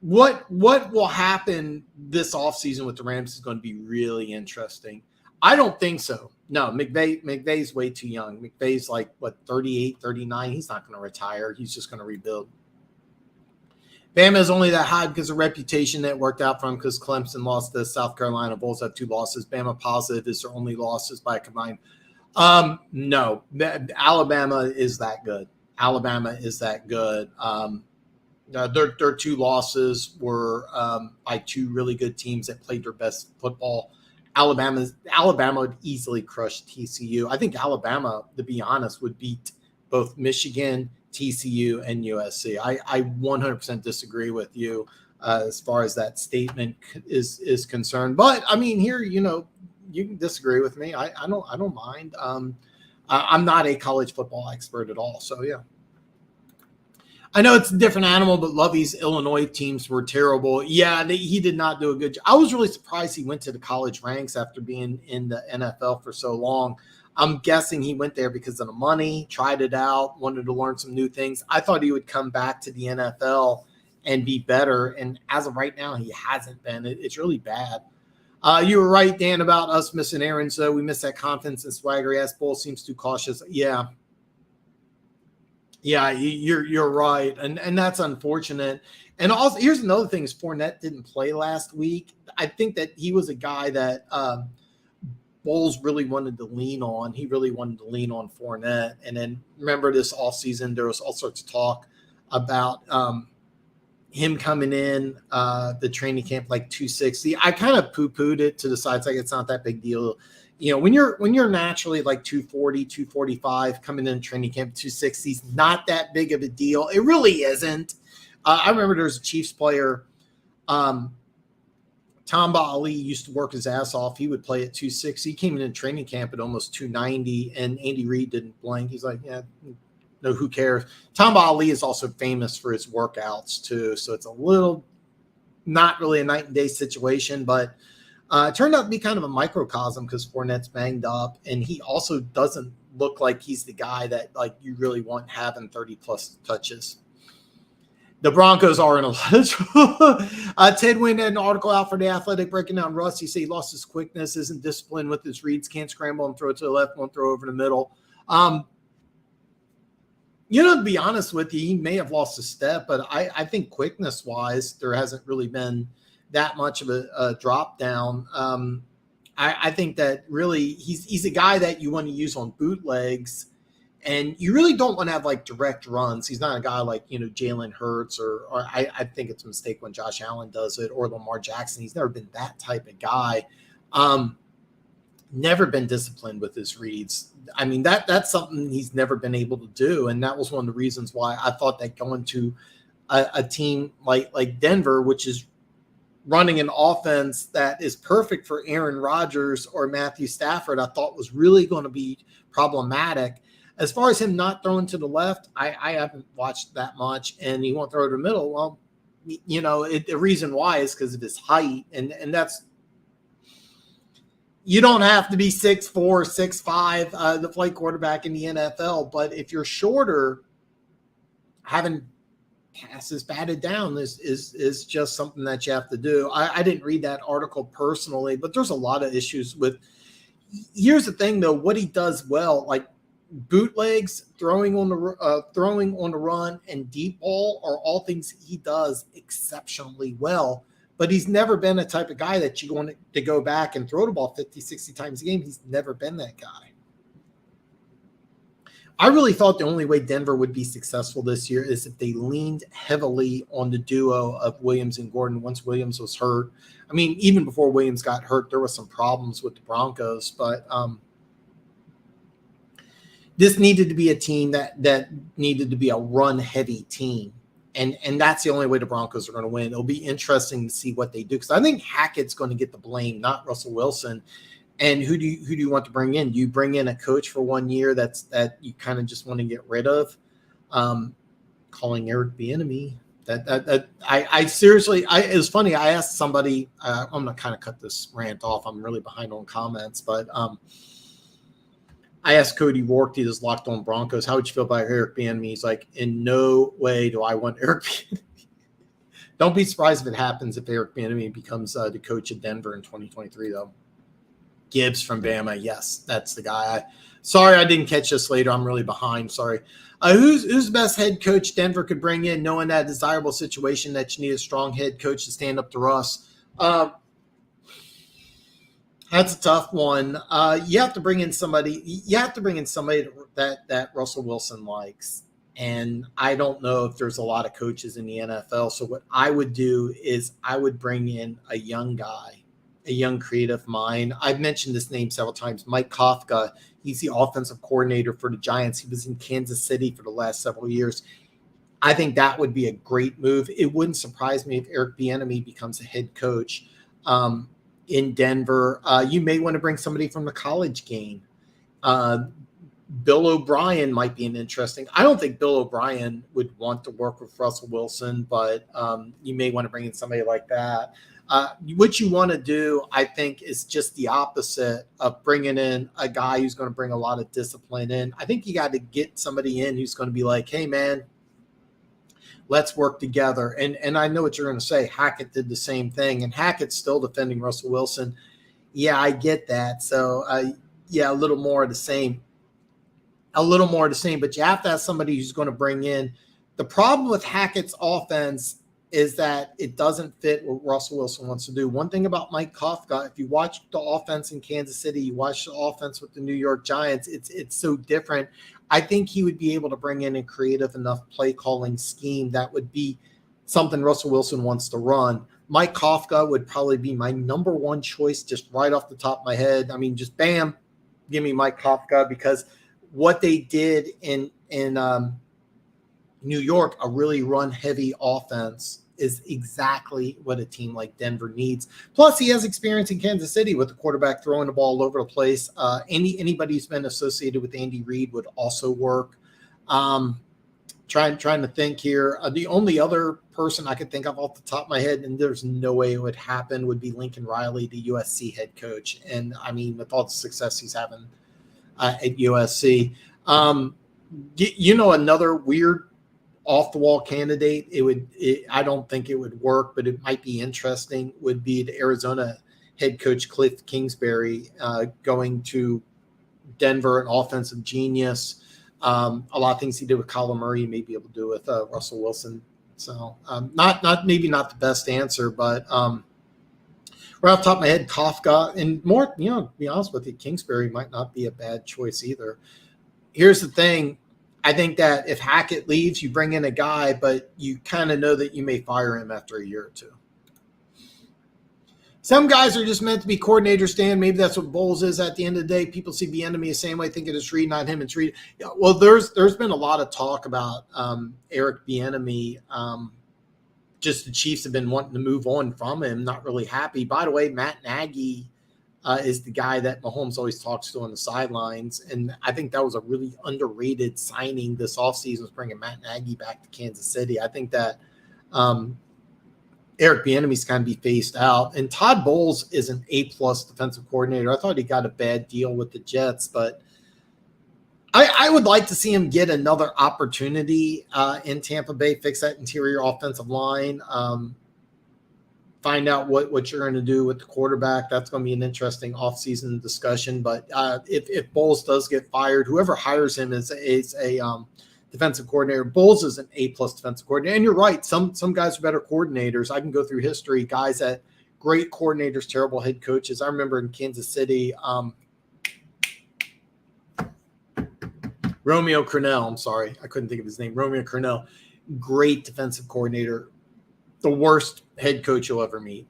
What will happen this offseason with the Rams is going to be really interesting. I don't think so. No, McVay's way too young. McVay's like, 38, 39. He's not going to retire. He's just going to rebuild. Bama is only that high because of reputation that worked out for him because Clemson lost to South Carolina. Bulls have 2 losses. Bama positive is their only losses by a combined. No, Alabama is that good. Alabama is that good. Their 2 losses were by 2 really good teams that played their best football. Alabama would easily crush TCU. I think Alabama, to be honest, would beat both Michigan, TCU, and USC. I 100% disagree with you as far as that statement is concerned. But I mean, here, you can disagree with me. I don't mind. I'm not a college football expert at all. So yeah. I know it's a different animal, but Lovey's Illinois teams were terrible. Yeah, he did not do a good job. I was really surprised he went to the college ranks after being in the NFL for so long. I'm guessing he went there because of the money, tried it out, wanted to learn some new things. I thought he would come back to the NFL and be better. And as of right now, he hasn't been. It's really bad. You were right, Dan, about us missing Aaron. So we missed that confidence and swagger. Yes, Bull seems too cautious. Yeah. Yeah, you're right, and that's unfortunate. And also, here's another thing: is Fournette didn't play last week. I think that he was a guy that Bowles really wanted to lean on. He really wanted to lean on Fournette. And then remember this offseason, there was all sorts of talk about him coming in the training camp like 260. I kind of poo-pooed it to the side. It's like it's not that big deal. When you're naturally like 240, 245 coming in training camp 260 is not that big of a deal. It really isn't. I remember there was a Chiefs player, Tamba Ali used to work his ass off. He would play at 260. He came in training camp at almost 290, and Andy Reid didn't blink. He's like, yeah, no, who cares? Tamba Ali is also famous for his workouts too, so it's a little not really a night and day situation, but it turned out to be kind of a microcosm because Fournette's banged up, and he also doesn't look like he's the guy that like you really want having 30-plus touches. The Broncos are in a lot of trouble. Ted Wynn had an article out for The Athletic breaking down Russ. He said he lost his quickness, isn't disciplined with his reads, can't scramble and throw to the left, won't throw over the middle. To be honest with you, he may have lost a step, but I think quickness-wise, there hasn't really been that much of a drop down. I think that really he's a guy that you want to use on bootlegs, and you really don't want to have like direct runs. He's not a guy like, Jalen Hurts or I think it's a mistake when Josh Allen does it, or Lamar Jackson. He's never been that type of guy. Never been disciplined with his reads. I mean, that's something he's never been able to do. And that was one of the reasons why I thought that going to a team like Denver, which is running an offense that is perfect for Aaron Rodgers or Matthew Stafford, I thought was really going to be problematic. As far as him not throwing to the left, I haven't watched that much, and he won't throw to the middle. Well, the reason why is because of his height, and that's you don't have to be 6'4", 6'5", the play quarterback in the NFL, but if you're shorter, having passes batted down is just something that you have to do. I didn't read that article personally, but there's a lot of issues with. Here's the thing, though, what he does well, like bootlegs, throwing on the run, and deep ball are all things he does exceptionally well. But he's never been a type of guy that you want to go back and throw the ball 50, 60 times a game. He's never been that guy. I really thought the only way Denver would be successful this year is if they leaned heavily on the duo of Williams and Gordon once Williams was hurt. I mean, even before Williams got hurt, there was some problems with the Broncos, but this needed to be a team that needed to be a run-heavy team. And that's the only way the Broncos are going to win. It'll be interesting to see what they do, because I think Hackett's going to get the blame, not Russell Wilson. And who do you want to bring in? Do you bring in a coach for 1 year that you kind of just want to get rid of? Calling Eric Bieniemy. I seriously, it was funny. I asked somebody. I'm going to kind of cut this rant off. I'm really behind on comments, but I asked Cody Rourke, he does Locked On Broncos, how would you feel about Eric Bieniemy? He's like, in no way do I want Eric Bieniemy. Don't be surprised if it happens if Eric Bieniemy becomes the coach of Denver in 2023, though. Gibbs from Bama. Yes, that's the guy. Sorry, I didn't catch this later. I'm really behind. Sorry. Who's the best head coach Denver could bring in, knowing that desirable situation that you need a strong head coach to stand up to Russ? That's a tough one. You have to bring in somebody. You have to bring in somebody that Russell Wilson likes. And I don't know if there's a lot of coaches in the NFL. So what I would do is I would bring in a young guy, a young creative mind. I've mentioned this name several times, Mike Kafka. He's the offensive coordinator for the Giants. He was in Kansas City for the last several years. I think that would be a great move. It wouldn't surprise me if Eric Bieniemy becomes a head coach in Denver. You may want to bring somebody from the college game. Bill O'Brien might be an interesting. I don't think Bill O'Brien would want to work with Russell Wilson, but you may want to bring in somebody like that. What you want to do, I think, is just the opposite of bringing in a guy who's going to bring a lot of discipline in. I think you got to get somebody in who's going to be like, hey, man, let's work together. And I know what you're going to say. Hackett did the same thing, and Hackett's still defending Russell Wilson. Yeah, I get that. So, yeah, a little more of the same. A little more of the same, but you have to have somebody who's going to bring in. The problem with Hackett's offense is that it doesn't fit what Russell Wilson wants to do. One thing about Mike Kafka, if you watch the offense in Kansas City, you watch the offense with the New York Giants, it's so different. I think he would be able to bring in a creative enough play calling scheme that would be something Russell Wilson wants to run. Mike Kafka would probably be my number one choice just right off the top of my head. I mean, just bam, give me Mike Kafka, because what they did in New York, a really run-heavy offense, is exactly what a team like Denver needs. Plus, he has experience in Kansas City with the quarterback throwing the ball all over the place. Anybody who's been associated with Andy Reid would also work. Trying to think here. The only other person I could think of off the top of my head, and there's no way it would happen, would be Lincoln Riley, the USC head coach. And, I mean, with all the success he's having at USC. Another weird off-the-wall candidate, I don't think it would work, but it might be interesting, would be the Arizona head coach Cliff Kingsbury going to Denver, an offensive genius. A lot of things he did with Kyler Murray, you may be able to do with Russell Wilson. So maybe not the best answer, but right off the top of my head, Kafka, and more, to be honest with you, Kingsbury might not be a bad choice either. Here's the thing. I think that if Hackett leaves, you bring in a guy, but you kind of know that you may fire him after a year or two. Some guys are just meant to be coordinators, Dan. Maybe that's what Bowles is at the end of the day. People see Bieniemy the same way, thinking it's Reid, not him. It's Reid. Yeah, well, there's been a lot of talk about Eric Bieniemy. Just the Chiefs have been wanting to move on from him, not really happy. By the way, Matt Nagy is the guy that Mahomes always talks to on the sidelines. And I think that was a really underrated signing this offseason, was bringing Matt Nagy back to Kansas City. I think that Eric Bieniemy's kind of be phased out. And Todd Bowles is an A-plus defensive coordinator. I thought he got a bad deal with the Jets, but I would like to see him get another opportunity in Tampa Bay, fix that interior offensive line, find out what you're going to do with the quarterback. That's going to be an interesting offseason discussion. But if Bowles does get fired, whoever hires him is a defensive coordinator. Bowles is an A-plus defensive coordinator. And you're right, some guys are better coordinators. I can go through history, guys that great coordinators, terrible head coaches. I remember in Kansas City, Romeo Crennel, I'm sorry, I couldn't think of his name. Romeo Crennel, great defensive coordinator, the worst head coach you'll ever meet.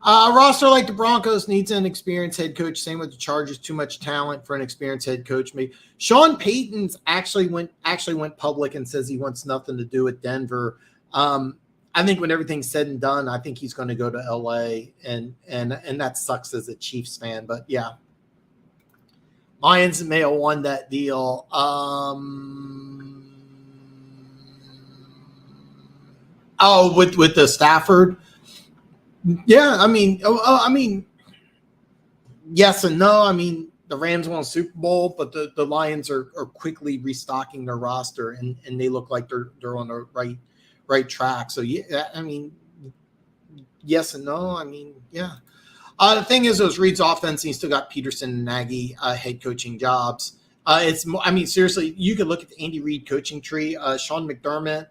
A roster like the Broncos needs an experienced head coach. Same with the Chargers. Too much talent for an experienced head coach. Maybe Sean Payton's actually went public and says he wants nothing to do with Denver. I think when everything's said and done, I think he's going to go to LA, and that sucks as a Chiefs fan. But yeah, Lions may have won that deal. With the Stafford. Yeah, I mean, yes and no. I mean, the Rams won a Super Bowl, but the Lions are quickly restocking their roster, and they look like they're on the right track. So yeah, I mean, yes and no. I mean, yeah. The thing is, those Reed's offense, and you still got Peterson and Nagy head coaching jobs. Seriously, you could look at the Andy Reid coaching tree. Sean McDermott,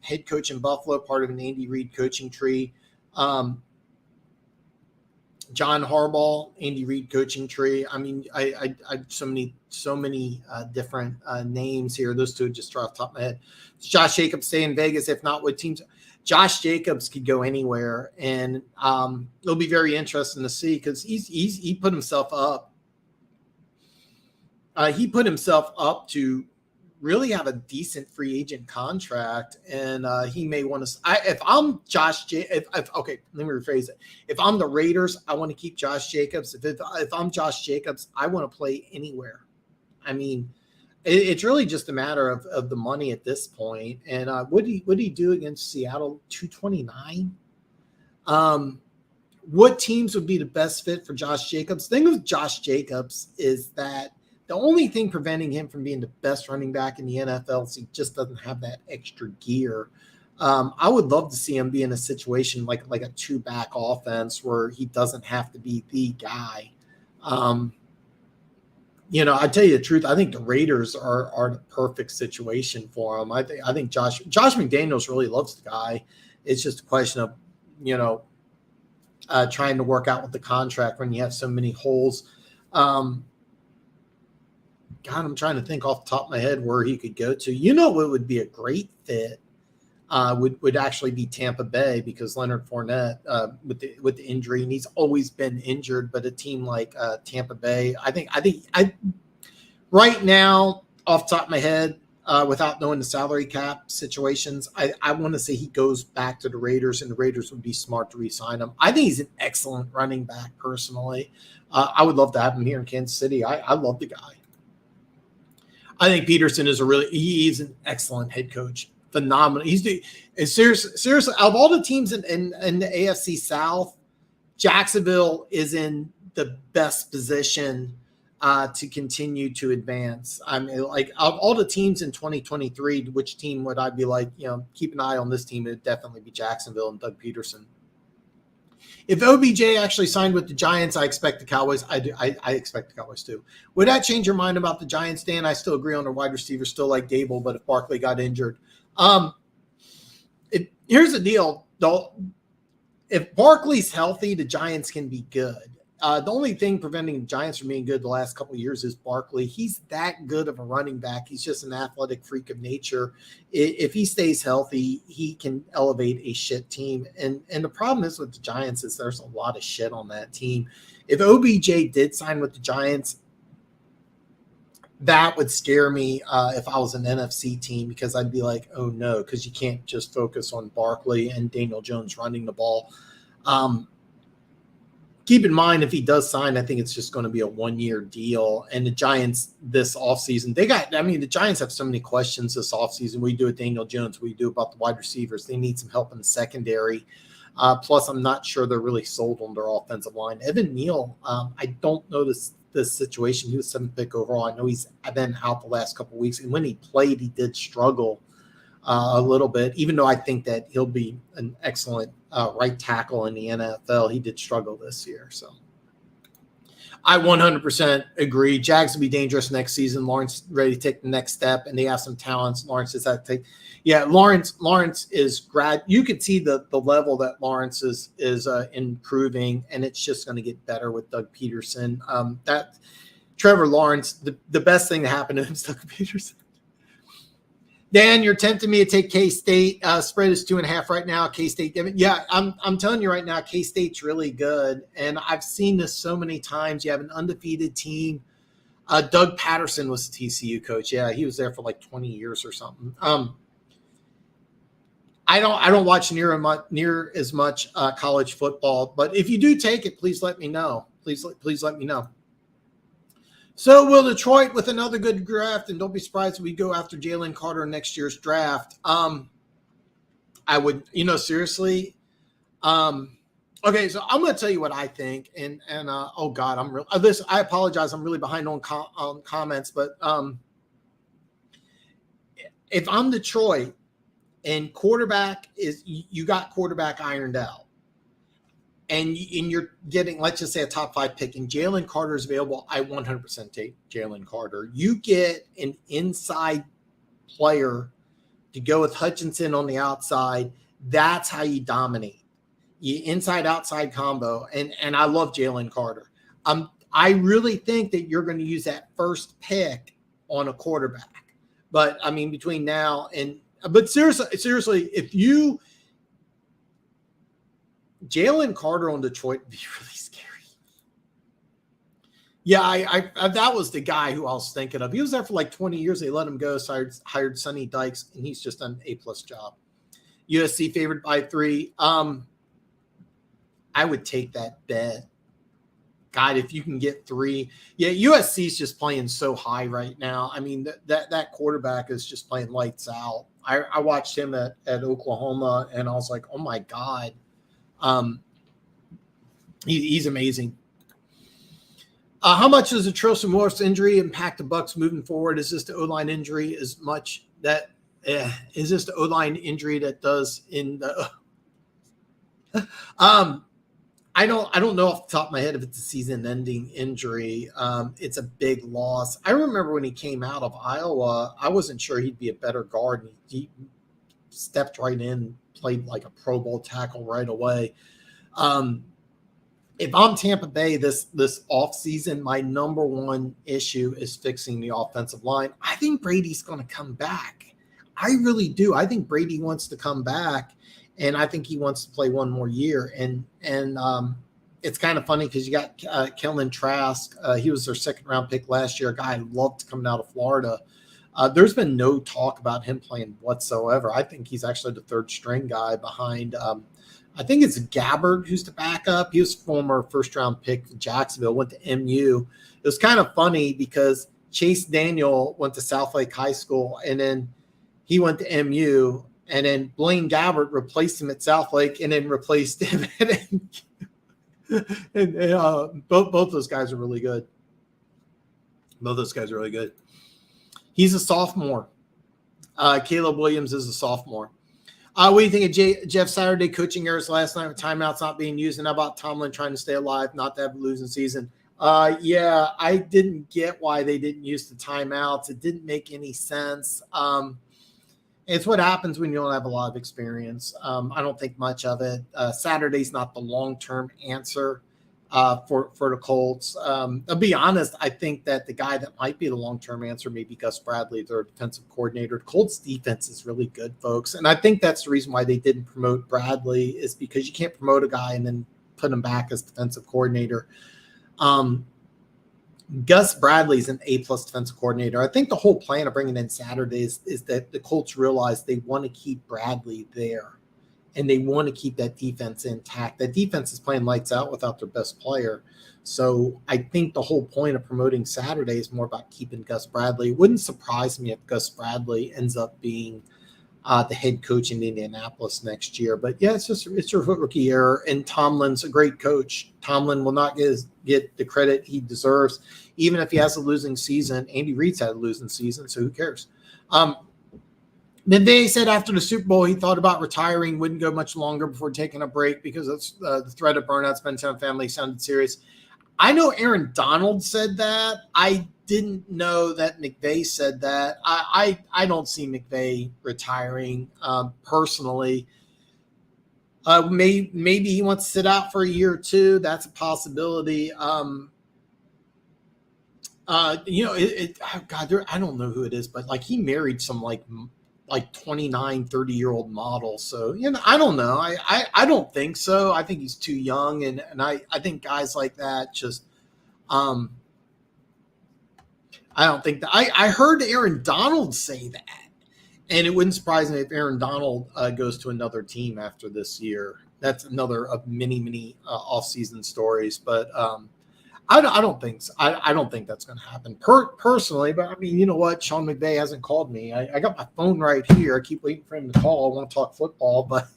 head coach in Buffalo, part of an Andy Reid coaching tree. John Harbaugh, Andy Reid coaching tree. I mean, I so many different names here. Those two just draw off the top of my head. Does Josh Jacobs stay in Vegas? If not, what teams? Josh Jacobs could go anywhere, and it'll be very interesting to see because he put himself up. He put himself up to really have a decent free agent contract, and he may want to. If I'm Josh, okay, let me rephrase it. If I'm the Raiders, I want to keep Josh Jacobs. If I'm Josh Jacobs, I want to play anywhere. I mean, it's really just a matter of the money at this point. And what did he do against Seattle? 229. What teams would be the best fit for Josh Jacobs? The thing with Josh Jacobs is that the only thing preventing him from being the best running back in the NFL is he just doesn't have that extra gear. I would love to see him be in a situation like a two-back offense where he doesn't have to be the guy. I tell you the truth, I think the Raiders are the perfect situation for him. I think Josh McDaniels really loves the guy. It's just a question of, trying to work out with the contract when you have so many holes. God, I'm trying to think off the top of my head where he could go to. What would be a great fit would actually be Tampa Bay, because Leonard Fournette with the injury, and he's always been injured. But a team like Tampa Bay, I think right now off the top of my head, without knowing the salary cap situations, I want to say he goes back to the Raiders, and the Raiders would be smart to re-sign him. I think he's an excellent running back personally. I would love to have him here in Kansas City. I love the guy. I think Peterson is he's an excellent head coach. Phenomenal. Seriously, of all the teams in the AFC South, Jacksonville is in the best position to continue to advance. I mean, like, of all the teams in 2023, which team would I be like, keep an eye on this team? It'd definitely be Jacksonville and Doug Peterson. If OBJ actually signed with the Giants, I expect the Cowboys. I expect the Cowboys too. Would that change your mind about the Giants, Dan? I still agree on their wide receivers, still like Dable, but if Barkley got injured, here's the deal, though. If Barkley's healthy, the Giants can be good. The only thing preventing the Giants from being good the last couple of years is Barkley. He's that good of a running back. He's just an athletic freak of nature. If he stays healthy, he can elevate a shit team. And the problem is with the Giants is there's a lot of shit on that team. If OBJ did sign with the Giants, that would scare me if I was an NFC team, because I'd be like, oh no, because you can't just focus on Barkley and Daniel Jones running the ball. Keep in mind, if he does sign, I think it's just going to be a one-year deal. And the Giants this offseason, the Giants have so many questions this offseason. We do with Daniel Jones. We do about the wide receivers. They need some help in the secondary. Plus, I'm not sure they're really sold on their offensive line. Evan Neal, I don't know this situation. He was 7th pick overall. I know he's been out the last couple of weeks. And when he played, he did struggle a little bit, even though I think that he'll be an excellent right tackle in the NFL. He did struggle this year. So I 100% agree. Jags will be dangerous next season. Lawrence ready to take the next step, and they have some talents. Lawrence is that take. Yeah, Lawrence is you could see the level that Lawrence is improving, and it's just going to get better with Doug Peterson. That Trevor Lawrence, the best thing to happen to him is Doug Peterson. Dan, you're tempting me to take K-State. Spread is 2.5 right now. K-State. Yeah, I'm telling you right now, K-State's really good. And I've seen this so many times. You have an undefeated team. Doug Patterson was the TCU coach. Yeah, he was there for like 20 years or something. I don't watch near as much college football, but if you do take it, please let me know. Please let me know. So will Detroit with another good draft, and don't be surprised if we go after Jalen Carter in next year's draft. I would, seriously. Okay, so I'm going to tell you what I think, and oh God, I'm real. Listen, I apologize. I'm really behind on comments, but if I'm Detroit and quarterback you got quarterback ironed out, and you're getting, let's just say, a top 5 pick, and Jalen Carter is available, I 100% take Jalen Carter. You get an inside player to go with Hutchinson on the outside. That's how you dominate. You inside-outside combo, and I love Jalen Carter. I really think that you're going to use that first pick on a quarterback. But, I mean, between now and – but seriously, if you – Jalen Carter on Detroit would be really scary. Yeah, I that was the guy who I was thinking of. He was there for like 20 years. They let him go, so hired Sonny Dykes, and he's just done an A+ job. USC favored by 3. I would take that bet. God, if you can get 3. Yeah, USC's just playing so high right now. I mean, that quarterback is just playing lights out. I watched him at Oklahoma, and I was like, oh, my God. He's amazing. How much does the Trilson Morris injury impact the Bucs moving forward? Is this the O-line injury as much that is this the O-line injury that does in the I don't know off the top of my head if it's a season-ending injury. It's a big loss. I remember when he came out of Iowa, I wasn't sure he'd be a better guard, and he stepped right in, played like a Pro Bowl tackle right away. If I'm Tampa Bay this offseason, my number one issue is fixing the offensive line. I think Brady's going to come back. I really do. I think Brady wants to come back, and I think he wants to play one more year. And it's kind of funny because you got Kellen Trask. He was their second-round pick last year, a guy I loved coming out of Florida. There's been no talk about him playing whatsoever. I think he's actually the third-string guy behind I think it's Gabbard who's the backup. He was former first-round pick for Jacksonville, went to MU. It was kind of funny because Chase Daniel went to Southlake High School, and then he went to MU, and then Blaine Gabbert replaced him at Southlake and then replaced him. and both those guys are really good. Both those guys are really good. He's a sophomore. Caleb Williams is a sophomore. What do you think of Jeff Saturday coaching errors last night with timeouts not being used? And how about Tomlin trying to stay alive, not to have a losing season? Yeah, I didn't get why they didn't use the timeouts. It didn't make any sense. It's what happens when you don't have a lot of experience. I don't think much of it. Saturday's not the long-term answer for the Colts. I'll be honest, I think that the guy that might be the long-term answer may be Gus Bradley, their defensive coordinator. The Colts defense is really good, folks. And I think that's the reason why they didn't promote Bradley, is because you can't promote a guy and then put him back as defensive coordinator. Gus Bradley's an A+ defensive coordinator. I think the whole plan of bringing in Saturdays is that the Colts realize they want to keep Bradley there, and they want to keep that defense intact. That defense is playing lights out without their best player. So I think the whole point of promoting Saturday is more about keeping Gus Bradley. It wouldn't surprise me if Gus Bradley ends up being the head coach in Indianapolis next year. But yeah, it's a rookie error, and Tomlin's a great coach. Tomlin will not get the credit he deserves, even if he has a losing season. Andy Reid's had a losing season, so who cares? Then they said after the Super Bowl he thought about retiring, wouldn't go much longer before taking a break because the threat of burnout, spending time with family sounded serious. I know Aaron Donald said that. I didn't know that McVay said that. I don't see McVay retiring personally. Maybe he wants to sit out for a year or two. That's a possibility. God, I don't know who it is, but like he married some like 29, 30-year-old model. So, I don't know. I don't think so. I think he's too young. And I think guys like that just, I don't think that I heard Aaron Donald say that, and it wouldn't surprise me if Aaron Donald goes to another team after this year. That's another of many off-season stories, but I don't think so. I don't think that's going to happen personally. But I mean, you know what? Sean McVay hasn't called me. I got my phone right here. I keep waiting for him to call. I want to talk football, but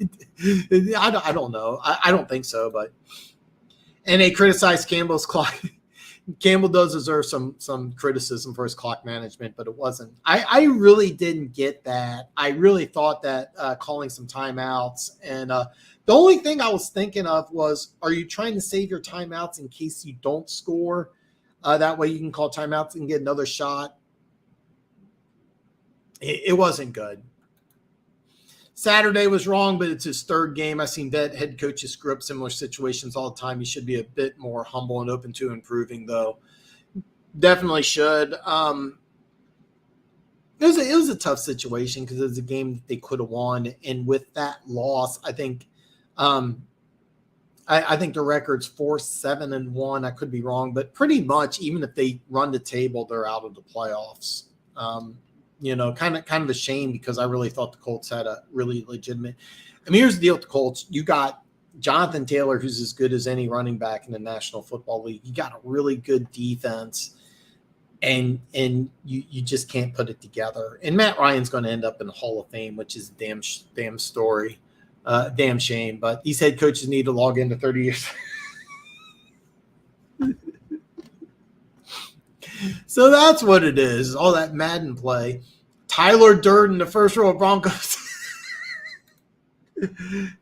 I don't know. I don't think so. But and they criticized Campbell's clock. Campbell does deserve some criticism for his clock management, but it wasn't. I really didn't get that. I really thought that calling some timeouts, and the only thing I was thinking of was, are you trying to save your timeouts in case you don't score? That way you can call timeouts and get another shot. It wasn't good. Saturday was wrong, but it's his third game. I've seen that head coaches screw up similar situations all the time. He should be a bit more humble and open to improving, though. Definitely should. It was a tough situation because it was a game that they could have won, and with that loss, I think I think the record's 4-7-1. I could be wrong, but pretty much even if they run the table, they're out of the playoffs. Kind of a shame because I really thought the Colts had a really legitimate. I mean, here's the deal with the Colts. You got Jonathan Taylor, who's as good as any running back in the National Football League. You got a really good defense, and you just can't put it together. And Matt Ryan's going to end up in the Hall of Fame, which is a damn story, damn shame. But these head coaches need to log into 30 years. So that's what it is, all that Madden play. Tyler Durden, the first row of Broncos.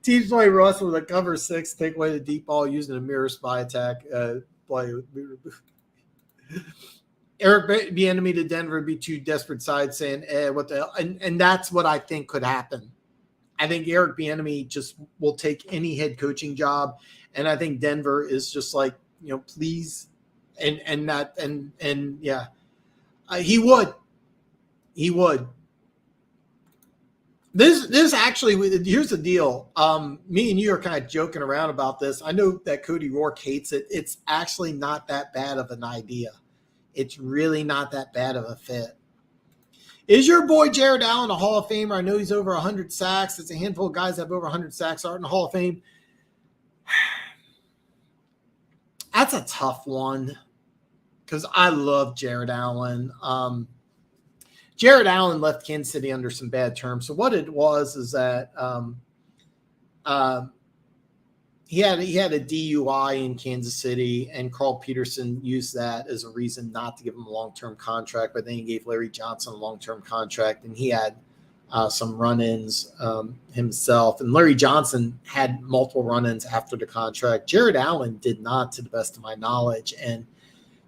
Teams play Russell with a cover 6, take away the deep ball using a mirror spy attack play. Eric Bieniemy to Denver would be two desperate sides saying, what the hell? And that's what I think could happen. I think Eric Bieniemy just will take any head coaching job, and I think Denver is just like, please. And he would. This actually, here's the deal. Me and you are kind of joking around about this. I know that Cody Rourke hates it. It's actually not that bad of an idea. It's really not that bad of a fit. Is your boy Jared Allen a Hall of Famer? I know he's over 100 sacks. It's a handful of guys that have over 100 sacks aren't in the Hall of Fame. That's a tough one because I love Jared Allen. Jared Allen left Kansas City under some bad terms. So what it was is that he had a DUI in Kansas City, and Carl Peterson used that as a reason not to give him a long-term contract. But then he gave Larry Johnson a long-term contract, and he had some run-ins himself. And Larry Johnson had multiple run-ins after the contract. Jared Allen did not, to the best of my knowledge. And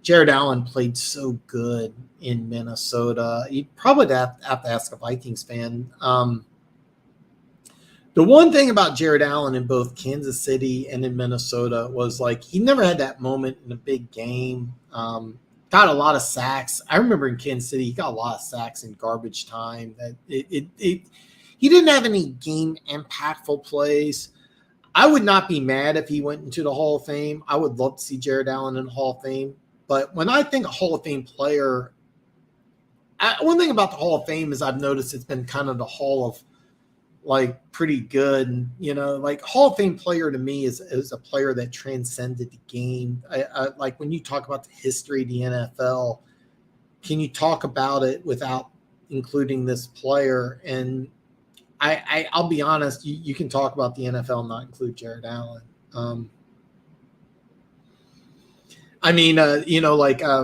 Jared Allen played so good in Minnesota. You'd probably have to ask a Vikings fan. The one thing about Jared Allen in both Kansas City and in Minnesota was like he never had that moment in a big game. Got a lot of sacks. I remember in Kansas City, he got a lot of sacks in garbage time. That he didn't have any game impactful plays. I would not be mad if he went into the Hall of Fame. I would love to see Jared Allen in the Hall of Fame. But when I think a Hall of Fame player, one thing about the Hall of Fame is I've noticed it's been kind of the Hall of like pretty good. And, like Hall of Fame player to me is a player that transcended the game. I like when you talk about the history of the NFL, can you talk about it without including this player? And I'll be honest, you can talk about the NFL and not include Jared Allen.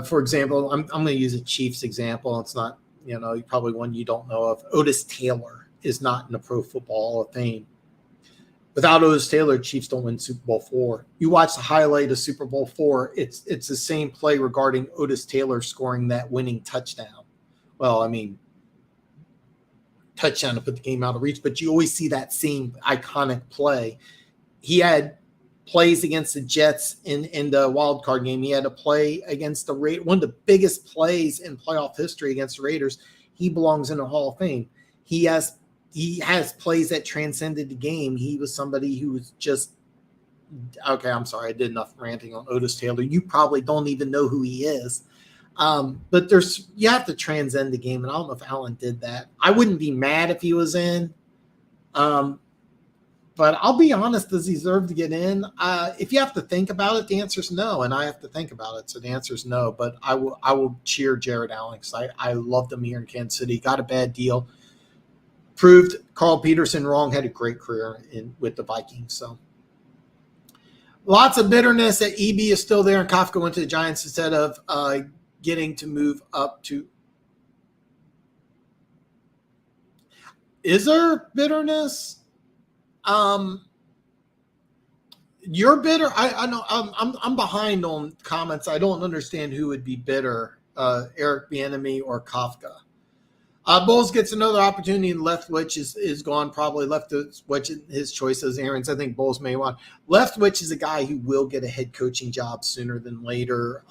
For example, I'm going to use a Chiefs example. It's not, probably one you don't know of. Otis Taylor is not in the Pro Football Hall of Fame. Without Otis Taylor, Chiefs don't win Super Bowl IV. You watch the highlight of Super Bowl IV, it's the same play regarding Otis Taylor scoring that winning touchdown. Well, I mean, touchdown to put the game out of reach, but you always see that same iconic play. He had plays against the Jets in the wild card game. He had a play against the Raiders, one of the biggest plays in playoff history against the Raiders. He belongs in the Hall of Fame. He has plays that transcended the game. He was somebody who was just okay. I'm sorry, I did enough ranting on Otis Taylor. You probably don't even know who he is. But you have to transcend the game, and I don't know if Allen did that. I wouldn't be mad if he was in. But I'll be honest, does he deserve to get in? If you have to think about it, the answer is no, and I have to think about it, so the answer is no. But I will cheer Jared Allen because I loved him here in Kansas City. Got a bad deal. Proved Carl Peterson wrong. Had a great career with the Vikings. So Lots of bitterness that EB is still there and Kafka went to the Giants instead of getting to move up to. Is there bitterness? You're bitter. I know I'm behind on comments. I don't understand who would be bitter, Eric Bieniemy or Kafka. Bowles gets another opportunity. Leftwich is gone. Probably Leftwich his choices. Aaron's. I think Bowles may want. Leftwich is a guy who will get a head coaching job sooner than later.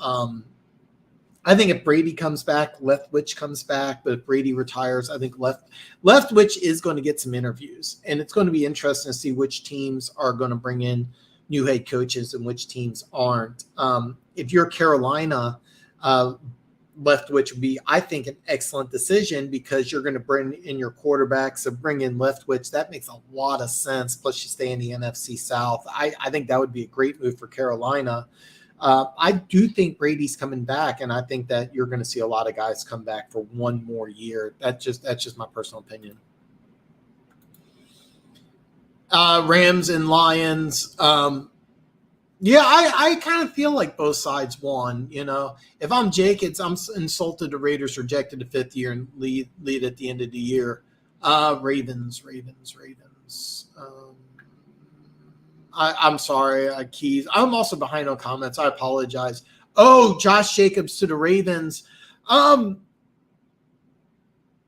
I think if Brady comes back, Leftwich comes back. But if Brady retires, I think Leftwich is going to get some interviews, and it's going to be interesting to see which teams are going to bring in new head coaches and which teams aren't. If you're Carolina, Leftwich would be, I think, an excellent decision because you're going to bring in your quarterback. So bring in Leftwich. That makes a lot of sense. Plus, you stay in the NFC South. I think that would be a great move for Carolina. I do think Brady's coming back, and I think that you're going to see a lot of guys come back for one more year. That's just my personal opinion. Rams and Lions. Yeah, I kind of feel like both sides won. You know, if I'm Jacobs, I'm insulted the Raiders rejected the fifth year and lead at the end of the year. Ravens. I'm sorry, Keys. I'm also behind on comments. I apologize. Oh, Josh Jacobs to the Ravens.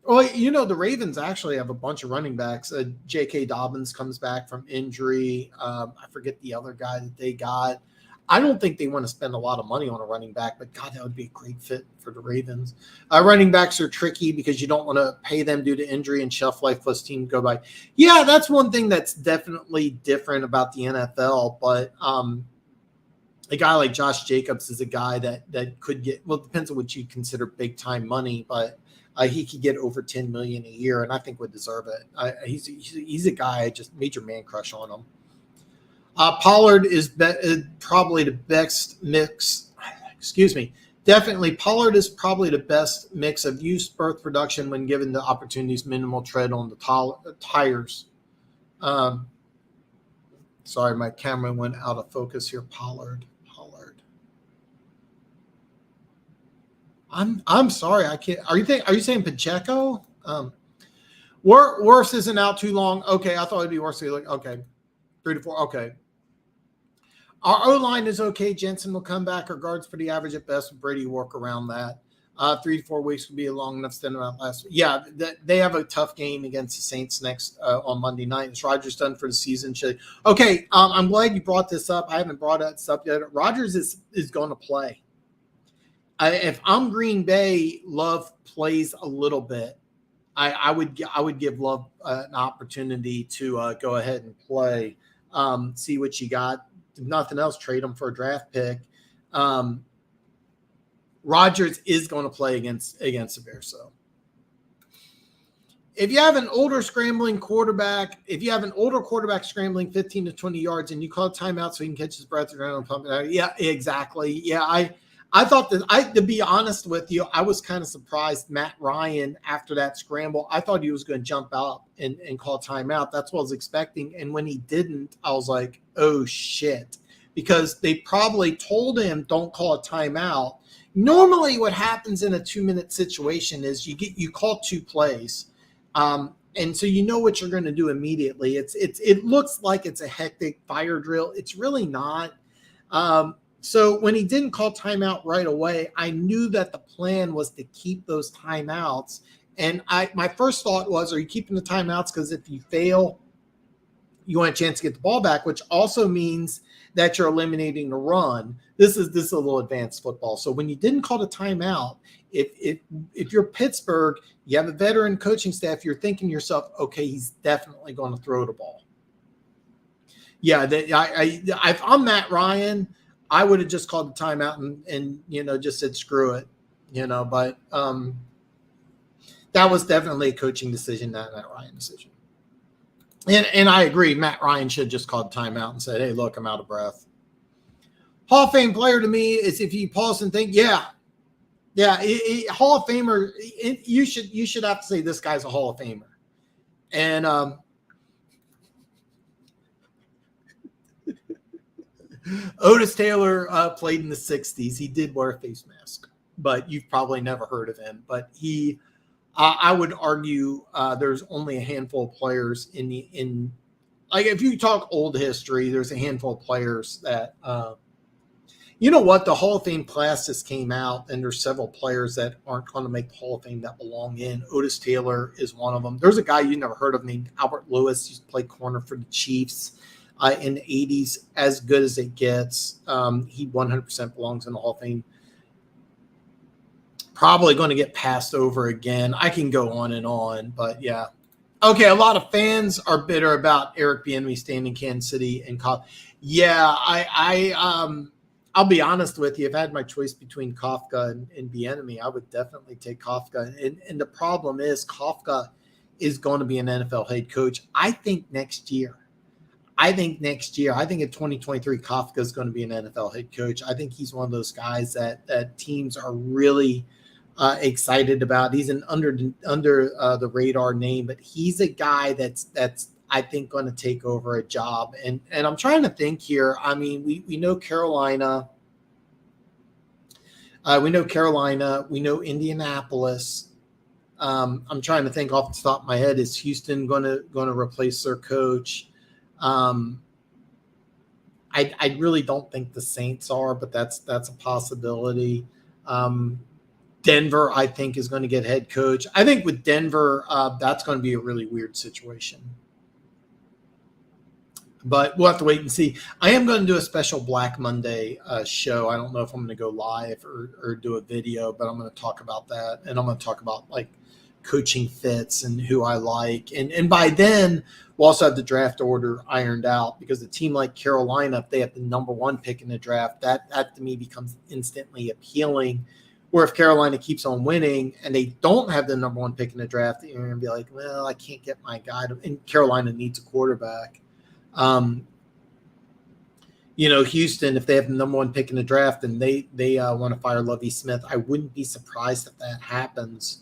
Well, you know, the Ravens actually have a bunch of running backs. J.K. Dobbins comes back from injury. I forget the other guy that they got. I don't think they want to spend a lot of money on a running back, but God, that would be a great fit for the Ravens. Running backs are tricky because you don't want to pay them due to injury and shelf life plus team go by. Yeah, that's one thing that's definitely different about the NFL, but a guy like Josh Jacobs is a guy that could get, well, it depends on what you consider big time money, but he could get over $10 million a year, and I think would deserve it. He's a guy, just major man crush on him. Pollard is probably the best mix. Excuse me. Definitely, Pollard is probably the best mix of use birth production when given the opportunities, minimal tread on the tires. Sorry, my camera went out of focus here. Pollard. I'm sorry. I can't. Are you saying Pacheco? Worse isn't out too long. Okay, I thought it'd be worse. Okay, 3 to 4. Okay. Our O-line is okay. Jensen will come back. Our guards pretty average at best. Brady work around that. 3 to 4 weeks would be a long enough stand about last week. Yeah, they have a tough game against the Saints next on Monday night. Is Rodgers done for the season? Okay, I'm glad you brought this up. I haven't brought this up yet. Rodgers is going to play. If I'm Green Bay, Love plays a little bit. I would give Love an opportunity to go ahead and play, see what you got. If nothing else, trade him for a draft pick. Rodgers is going to play against the Bears. So if you have an older quarterback scrambling 15 to 20 yards and you call a timeout so he can catch his breath around and pump it out. Yeah, exactly. Yeah, I thought that to be honest with you, I was kind of surprised Matt Ryan after that scramble. I thought he was going to jump out and call timeout. That's what I was expecting. And when he didn't, I was like, oh shit, because they probably told him don't call a timeout. Normally what happens in a 2-minute situation is you call 2 plays. And so you know what you're going to do immediately. It looks like it's a hectic fire drill. It's really not. So when he didn't call timeout right away, I knew that the plan was to keep those timeouts. And my first thought was, are you keeping the timeouts because if you fail, you want a chance to get the ball back, which also means that you're eliminating the run. This is a little advanced football. So when you didn't call the timeout, if you're Pittsburgh, you have a veteran coaching staff, you're thinking to yourself, okay, he's definitely going to throw the ball. Yeah, if I'm Matt Ryan, I would have just called the timeout and just said screw it, but that was definitely a coaching decision, not a Matt Ryan decision. And I agree, Matt Ryan should just call the timeout and said, hey, look, I'm out of breath. Hall of Fame player to me is if you pause and think, Hall of Famer, you should have to say this guy's a Hall of Famer. And Otis Taylor played in the 60s. He did wear a face mask, but you've probably never heard of him. But he, I would argue, there's only a handful of players in like if you talk old history, there's a handful of players that you know what, the Hall of Fame class just came out, and there's several players that aren't going to make the Hall of Fame that belong in. Otis Taylor is one of them. There's a guy you never heard of named Albert Lewis. He used to play corner for the Chiefs in the 80s, as good as it gets. He 100% belongs in the Hall of Fame. Probably going to get passed over again. I can go on, but yeah. Okay, a lot of fans are bitter about Eric Bieniemy staying in Kansas City and yeah, I'll be honest with you. If I had my choice between Kafka and Bieniemy, I would definitely take Kafka. And the problem is Kafka is going to be an NFL head coach. I think next year. I think in 2023, Kafka is going to be an NFL head coach. I think he's one of those guys that teams are really excited about. He's an under the radar name, but he's a guy that's I think going to take over a job. And I'm trying to think here. I mean, we know Carolina. We know Indianapolis. I'm trying to think off the top of my head. Is Houston going to replace their coach? I really don't think the Saints are, but that's a possibility. Denver, I think, is going to get head coach. I think with Denver, that's going to be a really weird situation. But we'll have to wait and see. I am going to do a special Black Monday show. I don't know if I'm going to go live or do a video, but I'm going to talk about that. And I'm going to talk about like coaching fits and who I like. And by then, we'll also have the draft order ironed out, because a team like Carolina, if they have the number 1 pick in the draft, that to me becomes instantly appealing. Where if Carolina keeps on winning and they don't have the number 1 pick in the draft, you're going to be like, well, I can't get my guy and Carolina needs a quarterback. Houston, if they have the number 1 pick in the draft and they want to fire Lovie Smith, I wouldn't be surprised if that happens.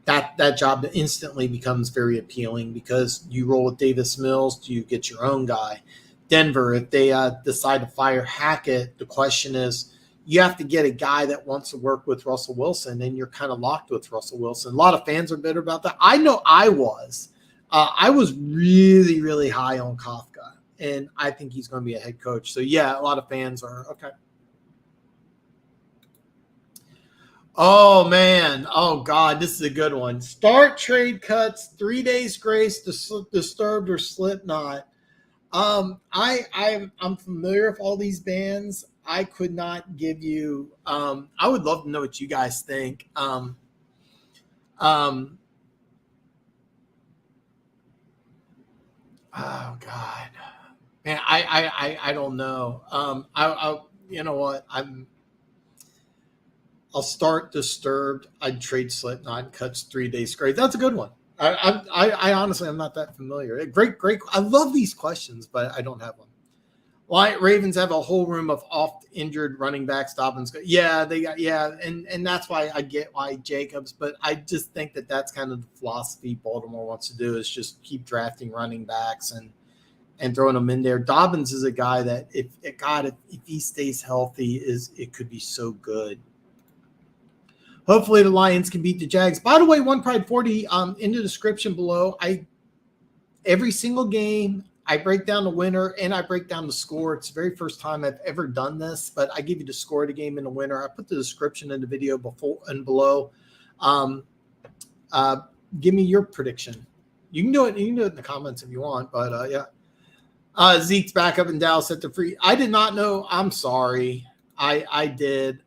That job instantly becomes very appealing, because you roll with Davis Mills, do you get your own guy? Denver, if they decide to fire Hackett, the question is, you have to get a guy that wants to work with Russell Wilson, and you're kind of locked with Russell Wilson. A lot of fans are bitter about that. I know I was. I was really, really high on Kafka, and I think he's going to be a head coach. So, yeah, a lot of fans are okay. Oh, man. Oh, God, this is a good one. Start trade cuts, 3 days grace, Disturbed or Slipknot. I'm familiar with all these bands. I could not give you I would love to know what you guys think. Oh God, man, I don't know. I you know what, I'll start Disturbed. I'd trade Slipknot, cuts 3 days straight. That's a good one. I honestly, I'm not that familiar. Great. I love these questions, but I don't have one. Why Ravens have a whole room of oft injured running backs. Dobbins, and that's why I get why Jacobs. But I just think that's kind of the philosophy Baltimore wants to do, is just keep drafting running backs and throwing them in there. Dobbins is a guy that if he stays healthy, it could be so good. Hopefully the Lions can beat the Jags. By the way, One Pride 40 in the description below. Every single game I break down the winner and I break down the score. It's the very first time I've ever done this, but I give you the score of the game and the winner. I put the description in the video before and below. Give me your prediction. You can do it. You can do it in the comments if you want, but yeah. Zeke's back up in Dallas at the free. I did not know. I'm sorry. I did.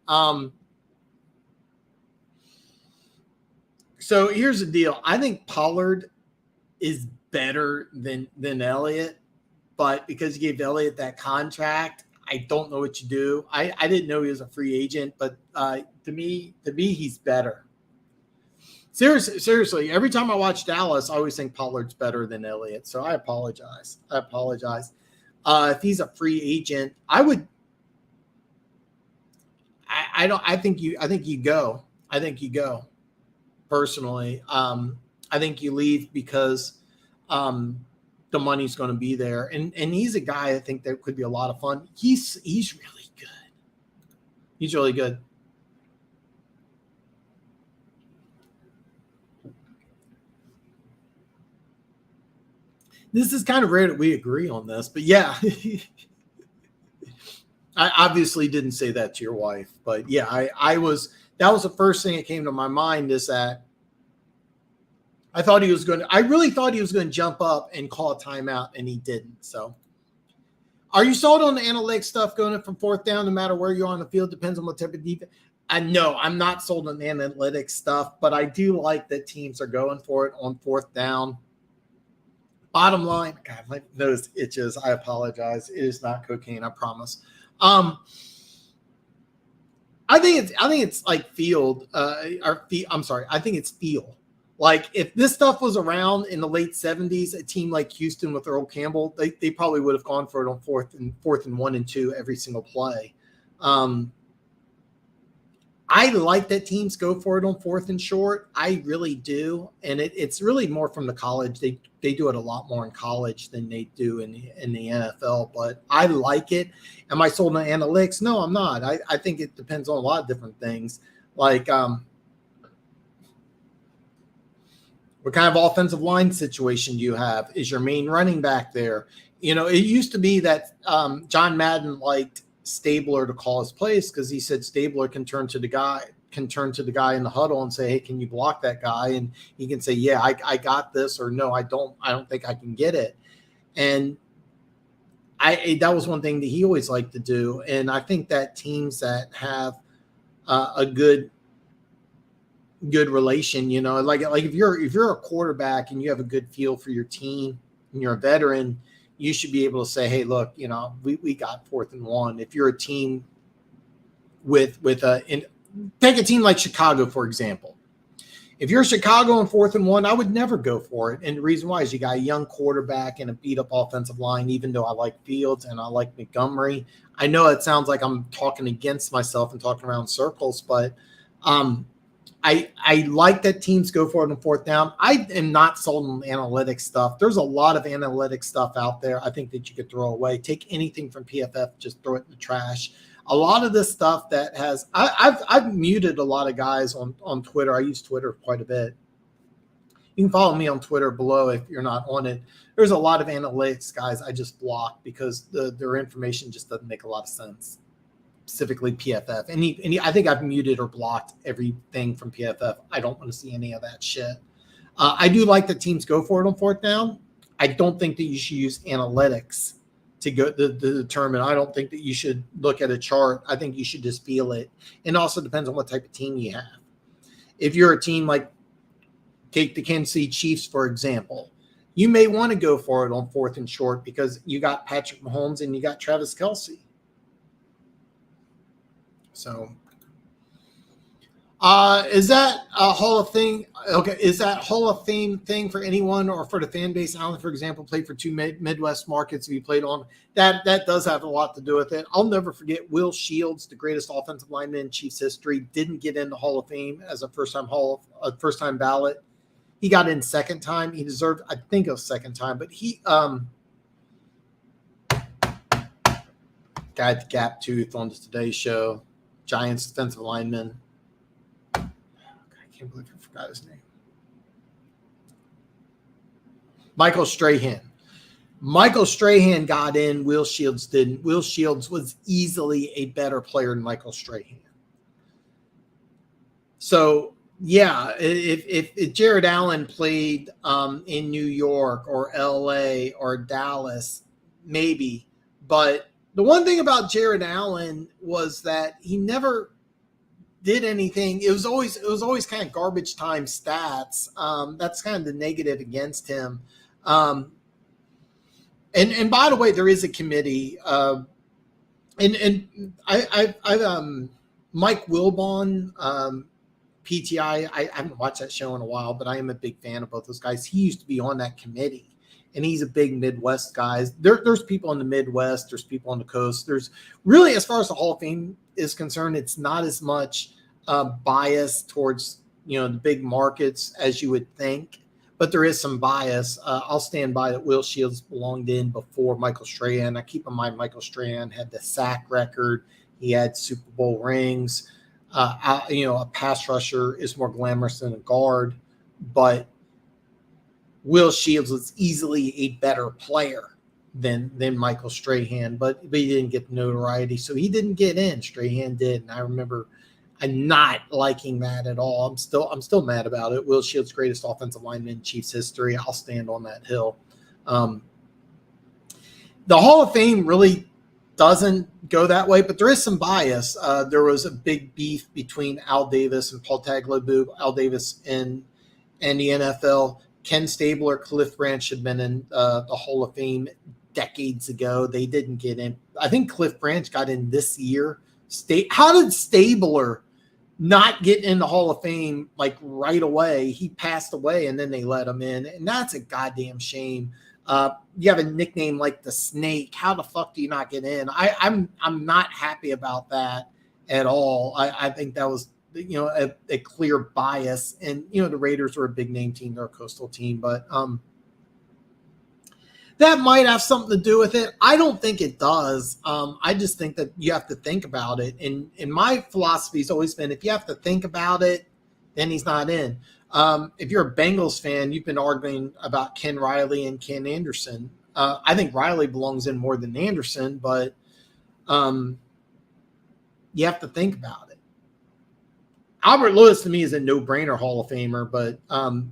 So here's the deal. I think Pollard is better than Elliott, but because you gave Elliott that contract, I don't know what you do. I didn't know he was a free agent, but to me, he's better. Seriously, every time I watch Dallas, I always think Pollard's better than Elliott. So I apologize. If he's a free agent, I think you go. Personally. I think you leave because the money's going to be there. And he's a guy I think that could be a lot of fun. He's really good. He's really good. This is kind of rare that we agree on this, but yeah. I obviously didn't say that to your wife, but yeah, that was the first thing that came to my mind, is that I really thought he was going to jump up and call a timeout, and he didn't. So are you sold on the analytics stuff going from fourth down, no matter where you are on the field? Depends on what type of defense. No, I'm not sold on the analytics stuff, but I do like that teams are going for it on fourth down. Bottom line, God, my nose itches. I apologize. It is not cocaine, I promise. I think it's like field. I think it's feel. Like if this stuff was around in the late 70s, a team like Houston with Earl Campbell, they probably would have gone for it on fourth and 1 and 2 every single play. I like that teams go for it on fourth and short. I really do. And it's really more from the college. They do it a lot more in college than they do in the NFL, but I like it. Am I sold on analytics? No, I'm not. I think it depends on a lot of different things. Like what kind of offensive line situation do you have? Is your main running back there? You know, it used to be that John Madden liked Stabler to call his plays because he said Stabler can turn to the guy in the huddle and say, hey, can you block that guy? And he can say, yeah, I got this, or no, I don't think I can get it. And that was one thing that he always liked to do. And I think that teams that have a good relation, you know, like if you're a quarterback and you have a good feel for your team and you're a veteran, you should be able to say, hey, look, you know, we got 4th and 1. If you're a team take a team like Chicago, for example. If you're Chicago and 4th and 1, I would never go for it. And the reason why is you got a young quarterback and a beat up offensive line, even though I like Fields and I like Montgomery. I know it sounds like I'm talking against myself and talking around circles, but I like that teams go for it on 4th down. I am not sold on analytics stuff. There's a lot of analytics stuff out there I think that you could throw away. Take anything from PFF, just throw it in the trash. A lot of this stuff that has I've muted a lot of guys on Twitter. I use Twitter quite a bit. You can follow me on Twitter below if you're not on it. There's a lot of analytics guys I just block because their information just doesn't make a lot of sense. Specifically PFF. And I think I've muted or blocked everything from PFF. I don't want to see any of that shit. I do like that teams go for it on 4th down. I don't think that you should use analytics to determine. I don't think that you should look at a chart. I think you should just feel it. And also depends on what type of team you have. If you're a team like, take the Kansas City Chiefs, for example, you may want to go for it on 4th and short because you got Patrick Mahomes and you got Travis Kelce. So, is that a Hall of Fame? Okay, is that Hall of Fame thing for anyone or for the fan base? Allen, for example, played for 2 Midwest markets. He played on that. That does have a lot to do with it. I'll never forget Will Shields, the greatest offensive lineman in Chiefs history, didn't get into Hall of Fame as a first time ballot. He got in second time. He deserved, I think, a second time, but he guy at the gap tooth on the Today Show. Giants defensive lineman. I can't believe I forgot his name. Michael Strahan. Michael Strahan got in. Will Shields didn't. Will Shields was easily a better player than Michael Strahan. So, yeah, if Jared Allen played in New York or LA or Dallas, maybe, but the one thing about Jared Allen was that he never did anything. It was always kind of garbage time stats. That's kind of the negative against him. And by the way, there is a committee. And Mike Wilbon, PTI. I haven't watched that show in a while, but I am a big fan of both those guys. He used to be on that committee. And he's a big Midwest guy. There's people in the Midwest. There's people on the coast. There's really, as far as the Hall of Fame is concerned, it's not as much bias towards, the big markets as you would think. but there is some bias. I'll stand by that Will Shields belonged in before Michael Strahan. I keep in mind Michael Strahan had the sack record. He had Super Bowl rings. A pass rusher is more glamorous than a guard, but Will Shields was easily a better player than Michael Strahan, but he didn't get the notoriety, so he didn't get in. Strahan did, and I remember I'm not liking that at all. I'm still mad about it. Will Shields, greatest offensive lineman in Chiefs history. I'll stand on that hill. The Hall of Fame really doesn't go that way, but there is some bias. There was a big beef between Al Davis and Paul Tagliabue. Al Davis and the NFL. Ken Stabler, Cliff Branch had been in the Hall of Fame decades ago. They didn't get in. I think Cliff Branch got in this year. How did Stabler not get in the Hall of Fame like right away? He passed away and then they let him in, and that's a goddamn shame. You have a nickname like the Snake. How the fuck do you not get in? I'm not happy about that at all. I think that was a clear bias, and the Raiders were a big name team, they're a coastal team, but that might have something to do with it. I don't think it does. I just think that you have to think about it, and my philosophy has always been, if you have to think about it, then he's not in. If you're a Bengals fan, you've been arguing about Ken Riley and Ken Anderson. I think Riley belongs in more than Anderson, but you have to think about it. Albert Lewis to me is a no-brainer Hall of Famer, but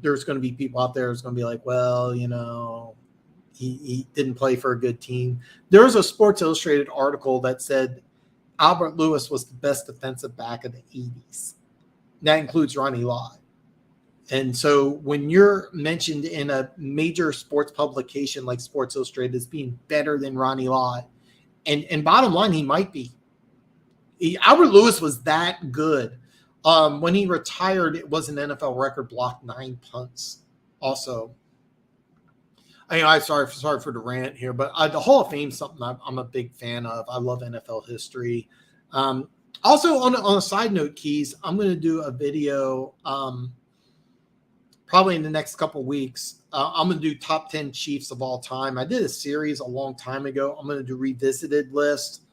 there's going to be people out there who's going to be like, well, he didn't play for a good team. There was a Sports Illustrated article that said Albert Lewis was the best defensive back of the 80s. That includes Ronnie Lott. And so when you're mentioned in a major sports publication like Sports Illustrated as being better than Ronnie Lott, and bottom line, he might be. Albert Lewis was that good. When he retired, it was an NFL record, blocked 9 punts. Also, I'm sorry for the rant here, but the Hall of Fame is something I'm a big fan of. I love NFL history. Also, on a side note, Keys, I'm going to do a video probably in the next couple weeks. I'm going to do top 10 Chiefs of all time. I did a series a long time ago. I'm going to do revisited list.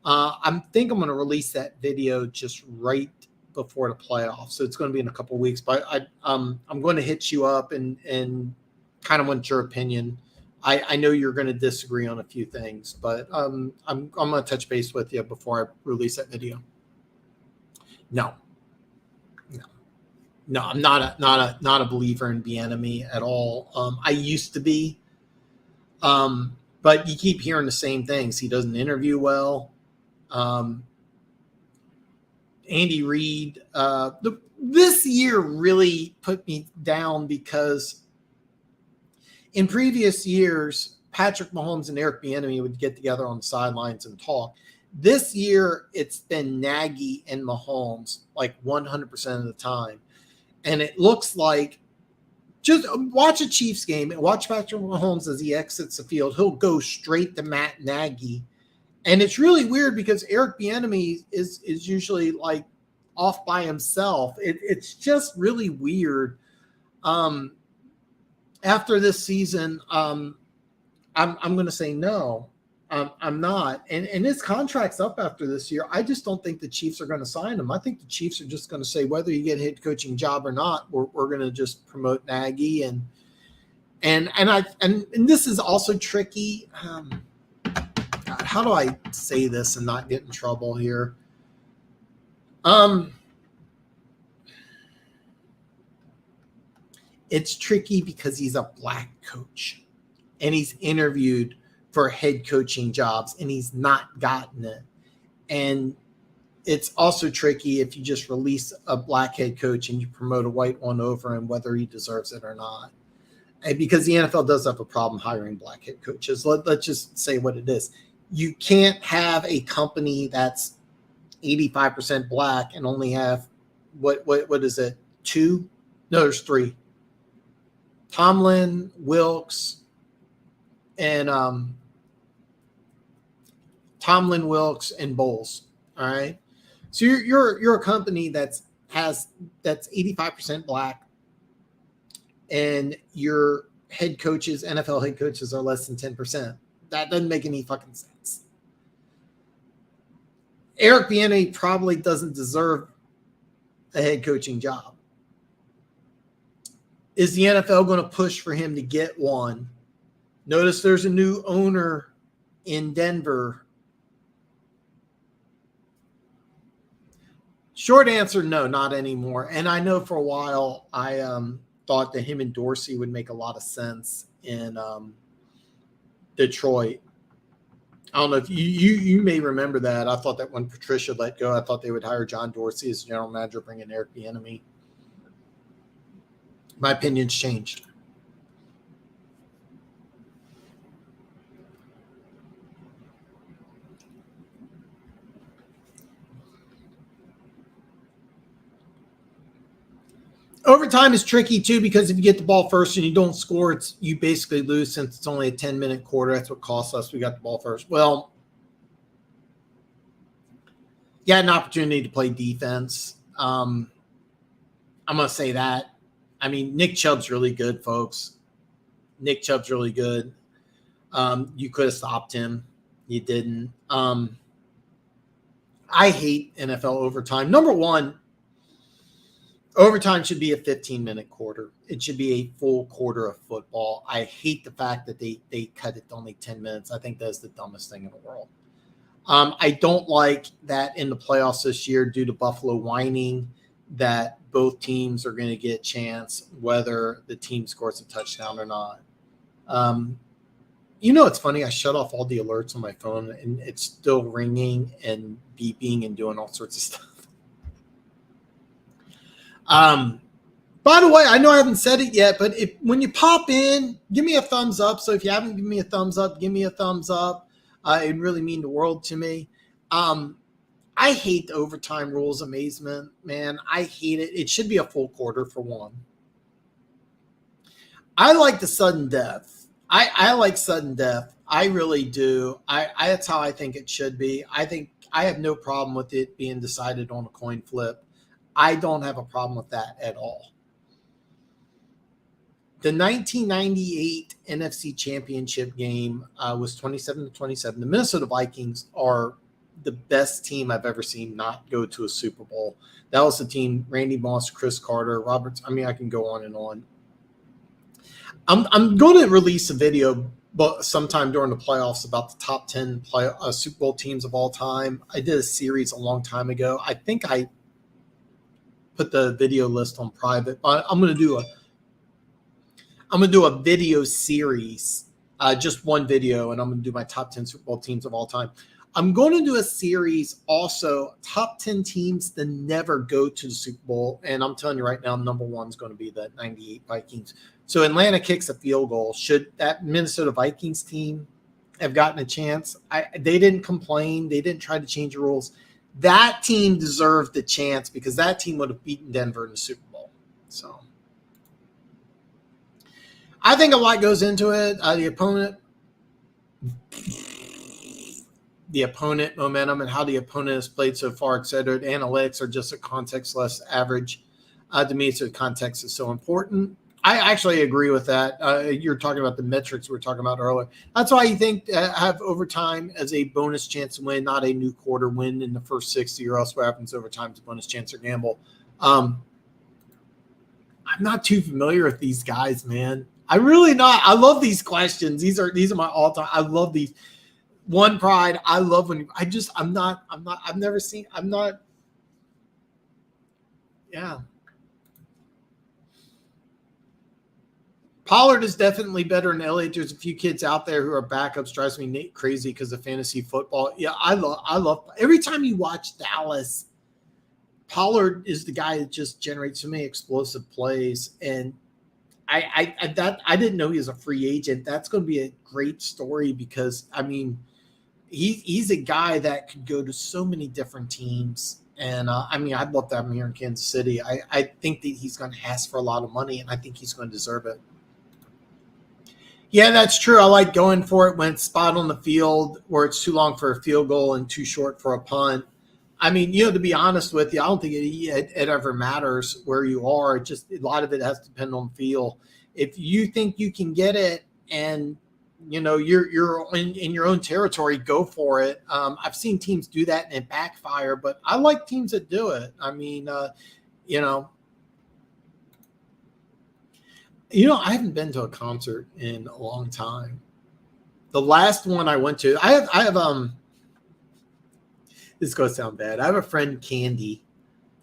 I think I'm going to release that video just right before the playoffs. So it's going to be in a couple weeks, but I'm going to hit you up and kind of want your opinion. I know you're going to disagree on a few things, but I'm going to touch base with you before I release that video. No, I'm not a believer in Bieniemy at all. I used to be, but you keep hearing the same things. He doesn't interview well. Andy Reid, this year really put me down because in previous years, Patrick Mahomes and Eric Bieniemy would get together on the sidelines and talk. This year, it's been Nagy and Mahomes like 100% of the time. And it looks like, just watch a Chiefs game and watch Patrick Mahomes as he exits the field. He'll go straight to Matt Nagy. And it's really weird because Eric Bieniemy is usually like off by himself. It's just really weird. After this season, I'm going to say no. I'm not. And his contract's up after this year. I just don't think the Chiefs are going to sign him. I think the Chiefs are just going to say, whether you get a head coaching job or not, we're going to just promote Nagy. And this is also tricky. God, how do I say this and not get in trouble here? It's tricky because he's a black coach and he's interviewed for head coaching jobs and he's not gotten it. And it's also tricky if you just release a black head coach and you promote a white one over him, whether he deserves it or not. And because the NFL does have a problem hiring black head coaches. Let's just say what it is. You can't have a company that's 85% black and only have what is it? 2? No, there's 3. Tomlin, Wilkes, and Bowles. All right. So you're a company that's 85% black, and your head coaches, NFL head coaches, are less than 10%. That doesn't make any fucking sense. Eric Bieniemy probably doesn't deserve a head coaching job. Is the NFL going to push for him to get one? Notice there's a new owner in Denver. Short answer, no, not anymore. And I know for a while I thought that him and Dorsey would make a lot of sense in Detroit. I don't know if you may remember that. I thought that when Patricia let go, I thought they would hire John Dorsey as general manager, bring in Eric Bieniemy. My opinion's changed. Overtime is tricky too, because if you get the ball first and you don't score, you basically lose, since it's only a 10-minute quarter. That's what cost us. We got the ball first. Well, you had an opportunity to play defense. I'm going to say that. I mean, Nick Chubb's really good, folks. Nick Chubb's really good. You could have stopped him. You didn't. I hate NFL overtime. Number one, overtime should be a 15-minute quarter. It should be a full quarter of football. I hate the fact that they cut it to only 10 minutes. I think that's the dumbest thing in the world. I don't like that in the playoffs this year, due to Buffalo whining, that both teams are going to get a chance whether the team scores a touchdown or not. It's funny. I shut off all the alerts on my phone, and it's still ringing and beeping and doing all sorts of stuff. By the way, I know I haven't said it yet, but when you pop in, give me a thumbs up. So if you haven't given me a thumbs up, give me a thumbs up. It'd really mean the world to me. I hate the overtime rules amazement, man. I hate it. It should be a full quarter, for one. I like the sudden death. I like sudden death. I really do. That's how I think it should be. I think I have no problem with it being decided on a coin flip. I don't have a problem with that at all. The 1998 NFC Championship game was 27-27. The Minnesota Vikings are the best team I've ever seen not go to a Super Bowl. That was the team: Randy Moss, Chris Carter, Roberts. I mean, I can go on and on. I'm going to release a video sometime during the playoffs about the top 10 Super Bowl teams of all time. I did a series a long time ago. I think I put the video list on private. I'm going to do a video series, just one video, and I'm going to do my top 10 Super Bowl teams of all time. I'm going to do a series also, top 10 teams that never go to the Super Bowl. And I'm telling you right now, number one is going to be the 98 Vikings. So Atlanta kicks a field goal. Should that Minnesota Vikings team have gotten a chance? They didn't complain. They didn't try to change the rules. That team deserved the chance, because that team would have beaten Denver in the Super Bowl. So I think a lot goes into it. The opponent momentum and how the opponent has played so far, et cetera. The analytics are just a context-less average. To me, so context is so important. I actually agree with that. You're talking about the metrics we were talking about earlier. That's why you think have overtime as a bonus chance to win, not a new quarter win in the first 60, or else what happens overtime is a bonus chance or gamble. I'm not too familiar with these guys, man. I really not. I love these questions. These are my all-time. I love these. One Pride. I love when I've never seen. Yeah. Pollard is definitely better than Elliott. There's a few kids out there who are backups. Drives me crazy because of fantasy football. Yeah, I love every time you watch Dallas, Pollard is the guy that just generates so many explosive plays. And I didn't know he was a free agent. That's going to be a great story, because I mean, he's a guy that could go to so many different teams. And I'd love to have him here in Kansas City. I think that he's going to ask for a lot of money, and I think he's going to deserve it. Yeah, that's true. I like going for it when it's spot on the field, where it's too long for a field goal and too short for a punt. I mean, to be honest with you, I don't think it ever matters where you are. It just, a lot of it has to depend on feel. If you think you can get it and you're in your own territory, go for it. I've seen teams do that and it backfire, but I like teams that do it. I mean, I haven't been to a concert in a long time. The last one I went to, I have this is going to sound bad. I have a friend, Candy.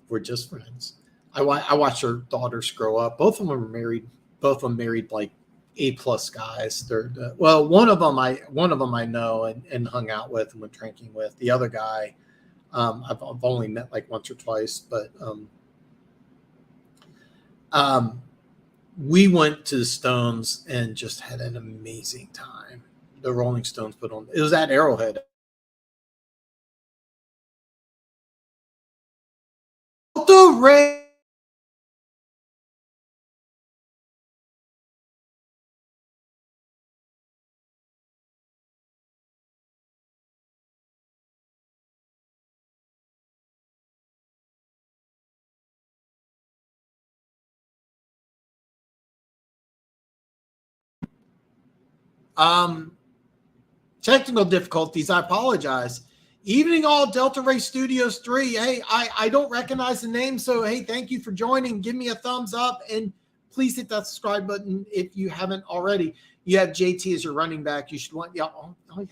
We're just friends. I watched her daughters grow up. Both of them are married. Both of them married like A+ guys. They're one of them I know and hung out with and went drinking with. The other guy, I've only met like once or twice, but we went to the Stones and just had an amazing time. The Rolling Stones put on. It was at Arrowhead. The Ray. Technical difficulties. I apologize. Evening all, Delta Ray Studios 3. Hey, I don't recognize the name, so hey, thank you for joining. Give me a thumbs up and please hit that subscribe button if you haven't already. You have JT as your running back. You should want, yeah. Oh yeah.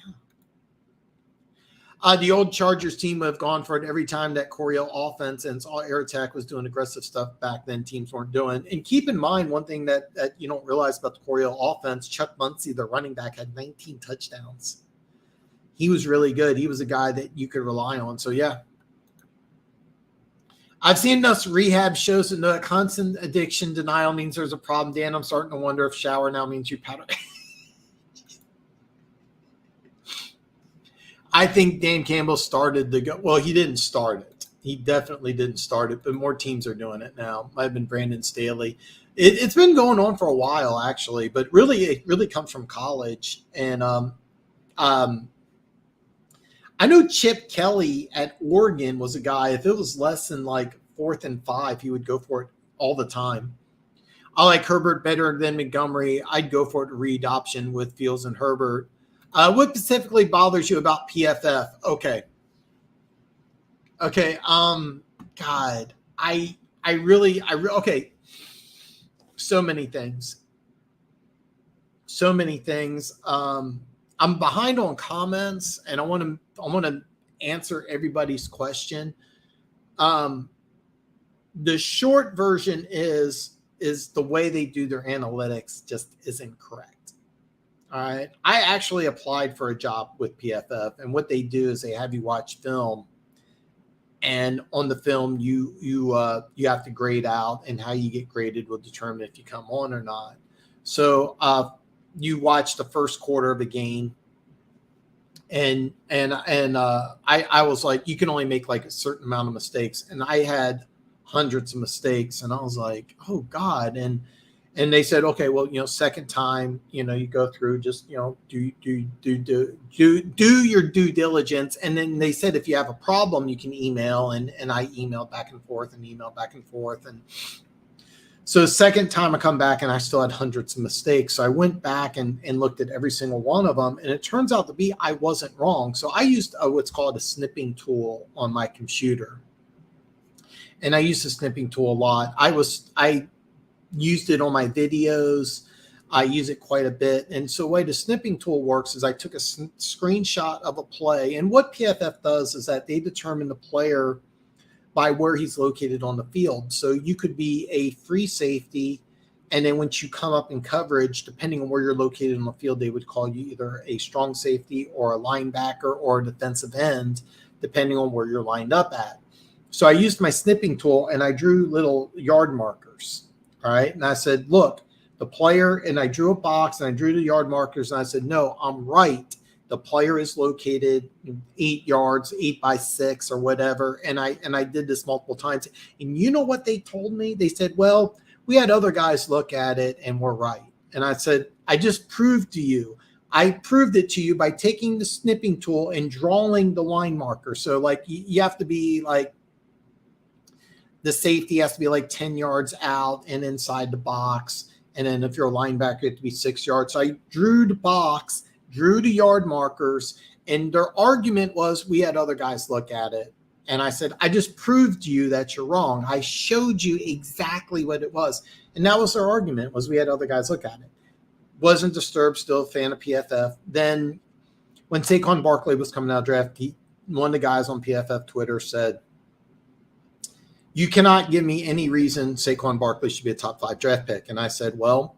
The old Chargers team would have gone for it every time that Coryell offense and all air attack was doing aggressive stuff back then. Teams weren't doing. And keep in mind one thing that you don't realize about the Coryell offense: Chuck Muncie, the running back, had 19 touchdowns. He was really good. He was a guy that you could rely on. So yeah, I've seen enough rehab shows that know that constant addiction denial means there's a problem. Dan, I'm starting to wonder if shower now means you powder. I think Dan Campbell started the go. Well, he didn't start it. He definitely didn't start it, but more teams are doing it now. Might have been Brandon Staley. It's been going on for a while, actually, but really, it really comes from college. And I know Chip Kelly at Oregon was a guy. If it was less than like 4th and 5, he would go for it all the time. I like Herbert better than Montgomery. I'd go for it to read option with Fields and Herbert. What specifically bothers you about PFF? Okay. God, okay. So many things. I'm behind on comments and I want to answer everybody's question. The short version is the way they do their analytics just isn't correct. All right. I actually applied for a job with PFF, and what they do is they have you watch film, and on the film you have to grade out, and how you get graded will determine if you come on or not. So you watch the first quarter of a game, and I was like, you can only make like a certain amount of mistakes, and I had hundreds of mistakes, and I was like, oh God. And they said, okay, well, second time, you go through, just, do your due diligence. And then they said, if you have a problem, you can email. And I emailed back and forth. And so second time I come back and I still had hundreds of mistakes. So I went back and looked at every single one of them. And it turns out to be, I wasn't wrong. So I used what's called a snipping tool on my computer. And I used the snipping tool a lot. I used it on my videos. I use it quite a bit. And so the way the snipping tool works is I took a screenshot of a play. And what PFF does is that they determine the player by where he's located on the field. So you could be a free safety, and then once you come up in coverage, depending on where you're located on the field, they would call you either a strong safety or a linebacker or a defensive end, depending on where you're lined up at. So I used my snipping tool and I drew little yard markers. All right. And I said, look, the player, and I drew a box and I drew the yard markers. And I said, no, I'm right. The player is located 8 yards, 8x6 or whatever. And I did this multiple times. And you know what they told me? They said, well, we had other guys look at it and we're right. And I said, I just proved to you I proved it to you by taking the snipping tool and drawing the line marker. So like you have to be like, the safety has to be like 10 yards out and inside the box. And then if you're a linebacker, you have to be 6 yards. So I drew the box, drew the yard markers, and their argument was we had other guys look at it. And I said, I just proved to you that you're wrong. I showed you exactly what it was. And that was their argument, was we had other guys look at it. Wasn't disturbed, still a fan of PFF. Then when Saquon Barkley was coming out of draft, one of the guys on PFF Twitter said, you cannot give me any reason Saquon Barkley should be a top 5 draft pick. And I said, well,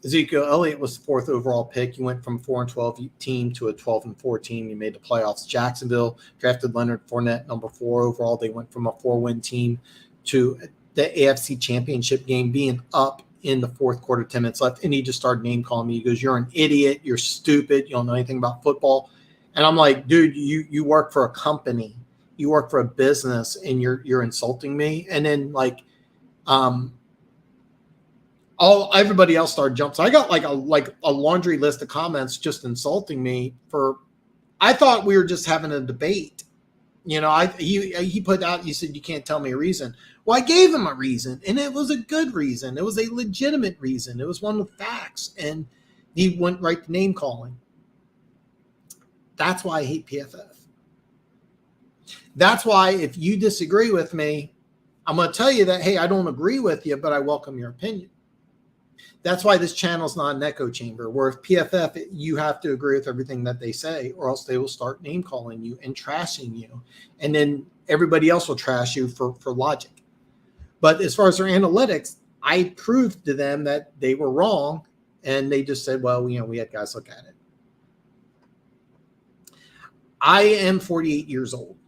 Ezekiel Elliott was the 4th overall pick. You went from 4-12 team to a 12-4 team. You made the playoffs. Jacksonville drafted Leonard Fournette, number 4 overall. They went from a 4-win team to the AFC Championship game being up in the 4th quarter, 10 minutes left. And he just started name calling me. He goes, you're an idiot. You're stupid. You don't know anything about football. And I'm like, dude, you work for a company. You work for a business and you're insulting me. And then like, everybody else started jumping. So I got like a laundry list of comments just insulting me for, I thought we were just having a debate. You know, he put out, he said, you can't tell me a reason. Well, I gave him a reason and it was a good reason. It was a legitimate reason. It was one with facts and he went right to name calling. That's why I hate PFF. That's why if you disagree with me, I'm going to tell you that, hey, I don't agree with you, but I welcome your opinion. That's why this channel is not an echo chamber, where if PFF, you have to agree with everything that they say, or else they will start name calling you and trashing you. And then everybody else will trash you for logic. But as far as their analytics, I proved to them that they were wrong. And they just said, well, you know, we had guys look at it. I am 48 years old.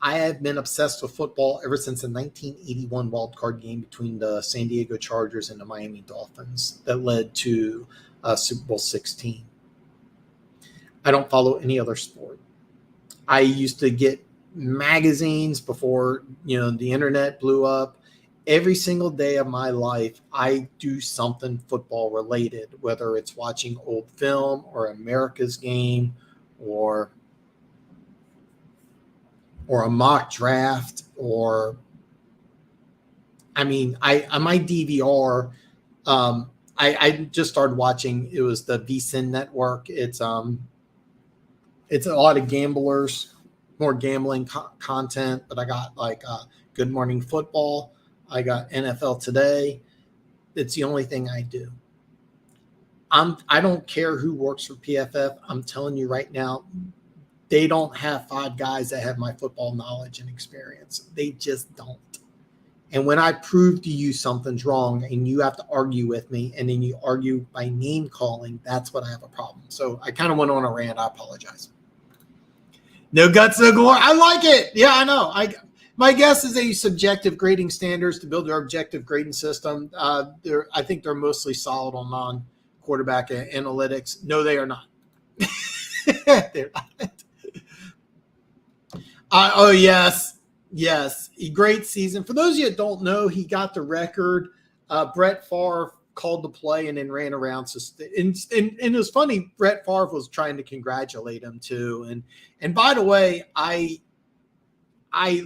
I have been obsessed with football ever since the 1981 wild card game between the San Diego Chargers and the Miami Dolphins that led to Super Bowl 16. I don't follow any other sport. I used to get magazines before, you know, the internet blew up. Every single day of my life, I do something football related, whether it's watching old film or America's Game or a mock draft, or, I mean, on my DVR, I just started watching, it was the VSiN network. It's a lot of gamblers, more gambling content, but I got like Good Morning Football. I got NFL Today. It's the only thing I do. I don't care who works for PFF. I'm telling you right now, they don't have 5 guys that have my football knowledge and experience. They just don't. And when I prove to you something's wrong and you have to argue with me and then you argue by name calling, that's what I have a problem. So I kind of went on a rant. I apologize. No guts, no glory. I like it. Yeah, I know. My guess is they use subjective grading standards to build their objective grading system. I think they're mostly solid on non-quarterback analytics. No, they are not. They're not. Oh, yes. A great season. For those of you that don't know, he got the record. Brett Favre called the play and then ran around. And it was funny, Brett Favre was trying to congratulate him too. And by the way, I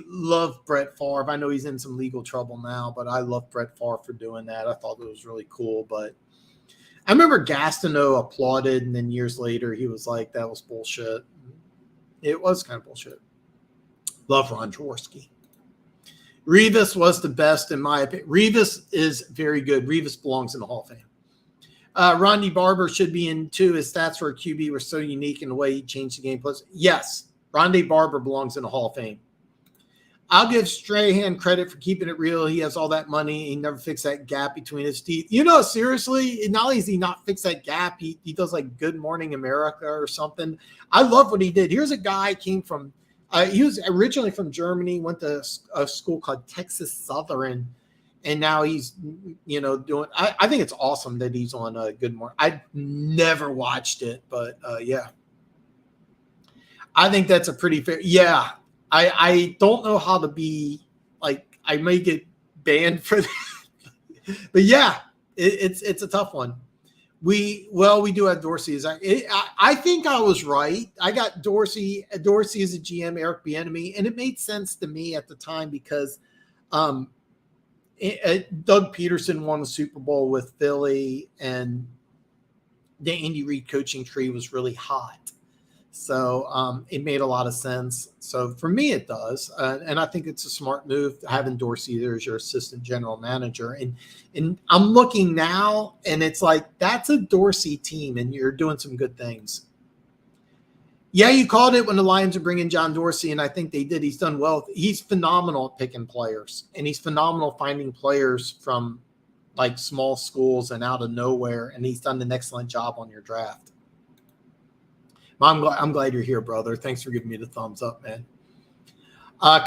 love Brett Favre. I know he's in some legal trouble now, but I love Brett Favre for doing that. I thought it was really cool. But I remember Gastineau applauded, and then years later he was like, that was bullshit. It was kind of bullshit. Love Ron Jaworski. Revis was the best in my opinion. Revis is very good. Revis belongs in the Hall of Fame. Ronde Barber should be in too. His stats for a QB were so unique in the way he changed the game. Plus, yes, Ronde Barber belongs in the Hall of Fame. I'll give Strahan credit for keeping it real. He has all that money. He never fixed that gap between his teeth. You know, seriously, not only does he not fix that gap, he does like Good Morning America or something. I love what he did. Here's a guy came from he was originally from Germany, went to a school called Texas Southern, and now he's, you know, doing. I think it's awesome that he's on Good Morning. I never watched it, but yeah, I think that's a pretty fair. Yeah, I don't know how to be like. I may get banned for that, but yeah, it's a tough one. We do have Dorsey. I think I was right. I got Dorsey as a GM, Eric Bieniemy, and it made sense to me at the time because Doug Peterson won the Super Bowl with Philly, and the Andy Reid coaching tree was really hot. So it made a lot of sense. So for me, it does. And I think it's a smart move having Dorsey there as your assistant general manager. And I'm looking now, and it's like, that's a Dorsey team, and you're doing some good things. Yeah, you called it when the Lions are bringing John Dorsey, and I think they did. He's done well. He's phenomenal at picking players, and he's phenomenal finding players from like small schools and out of nowhere, and he's done an excellent job on your draft. I'm glad you're here, brother. Thanks for giving me the thumbs up, man.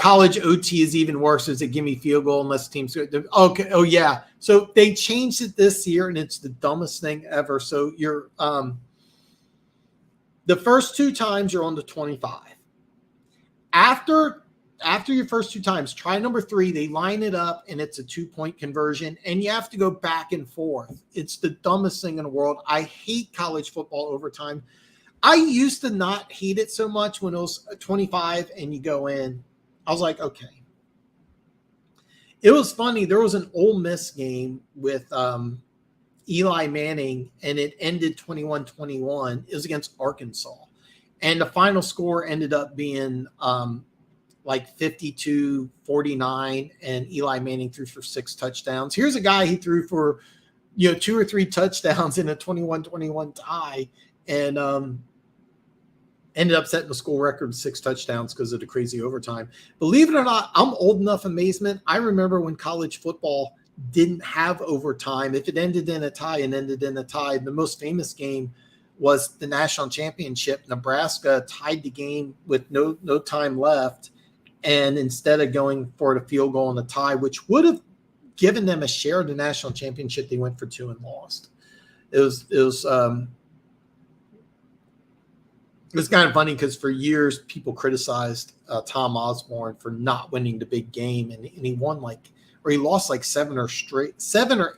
College OT is even worse. Is it give me field goal unless teams – okay. Oh, yeah. So they changed it this year, and it's the dumbest thing ever. So you're the first 2 times you're on the 25. After your first 2 times, try number 3. They line it up, and it's a 2-point conversion, and you have to go back and forth. It's the dumbest thing in the world. I hate college football overtime. I used to not hate it so much when it was 25 and you go in. I was like, okay. It was funny. There was an Ole Miss game with Eli Manning, and it ended 21-21. It was against Arkansas. And the final score ended up being like 52-49, and Eli Manning threw for 6 touchdowns. Here's a guy he threw for 2 or 3 touchdowns in a 21-21 tie, and ended up setting the school record with 6 touchdowns because of the crazy overtime. Believe it or not, I'm old enough amazement. I remember when college football didn't have overtime. If it ended in a tie and ended in a tie, the most famous game was the national championship. Nebraska tied the game with no time left, and instead of going for the field goal and the tie, which would have given them a share of the national championship, they went for 2 and lost. It was kind of funny because for years people criticized Tom Osborne for not winning the big game, and he won he lost 7 or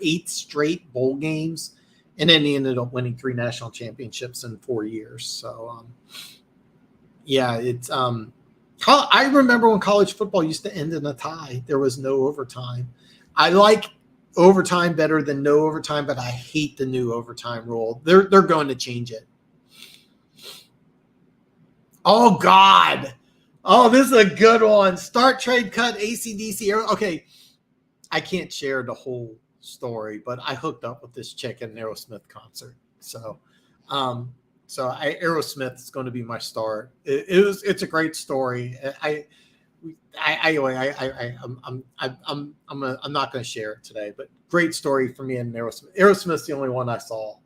8 straight bowl games, and then he ended up winning 3 national championships in 4 years. So yeah, it's I remember when college football used to end in a tie. There was no overtime. I like overtime better than no overtime, but I hate the new overtime rule. They're going to change it. Oh, God. Oh, this is a good one. Start, trade, cut, AC/DC. Okay, I can't share the whole story, but I hooked up with this chick at an Aerosmith concert. So Aerosmith is going to be my start. It's a great story. I'm not going to share it today, but great story for me and Aerosmith. Aerosmith's the only one I saw.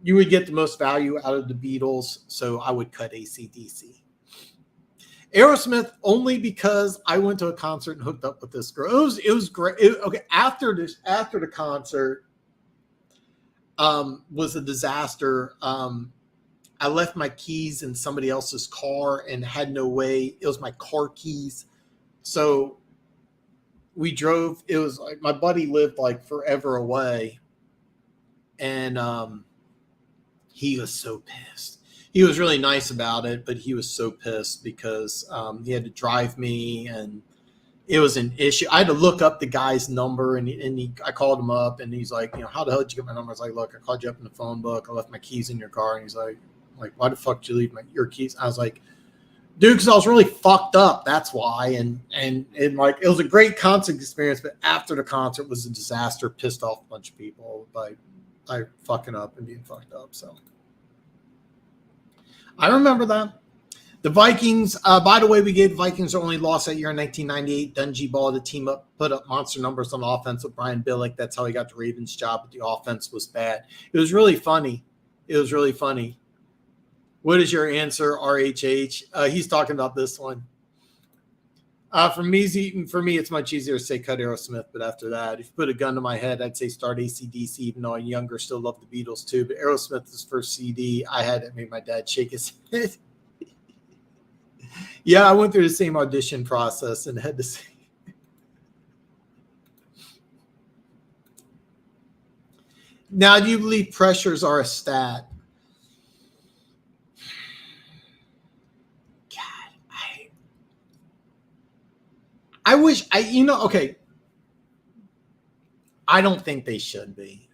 You would get the most value out of the Beatles, so I would cut AC/DC. Aerosmith only because I went to a concert and hooked up with this girl. It was great. After the concert was a disaster. I left my keys in somebody else's car and had no way. It was my car keys, so we drove. It was like my buddy lived forever away, and he was so pissed. He was really nice about it, but he was so pissed because he had to drive me, and it was an issue. I had to look up the guy's number, and I called him up, and he's like, how the hell did you get my number? I was like, look, I called you up in the phone book. I left my keys in your car. And he's like, why the fuck did you leave your keys? I was like, dude, because I was really fucked up. That's why. And it was a great concert experience, but after the concert was a disaster. Pissed off a bunch of people by fucking up and being fucked up. So I remember that. The Vikings, by the way, we gave the Vikings their only loss that year in 1998. Dungy Ball, the team put up monster numbers on offense with Brian Billick. That's how he got the Ravens job, but the offense was bad. It was really funny. What is your answer, RHH? He's talking about this one. For me, it's much easier to say cut Aerosmith, but after that, if you put a gun to my head, I'd say start AC/DC, even though I'm younger, still love the Beatles too. But Aerosmith is first CD. I had it made my dad shake his head. Yeah, I went through the same audition process and had to say. Now, do you believe pressures are a stat? God, I wish okay. I don't think they should be.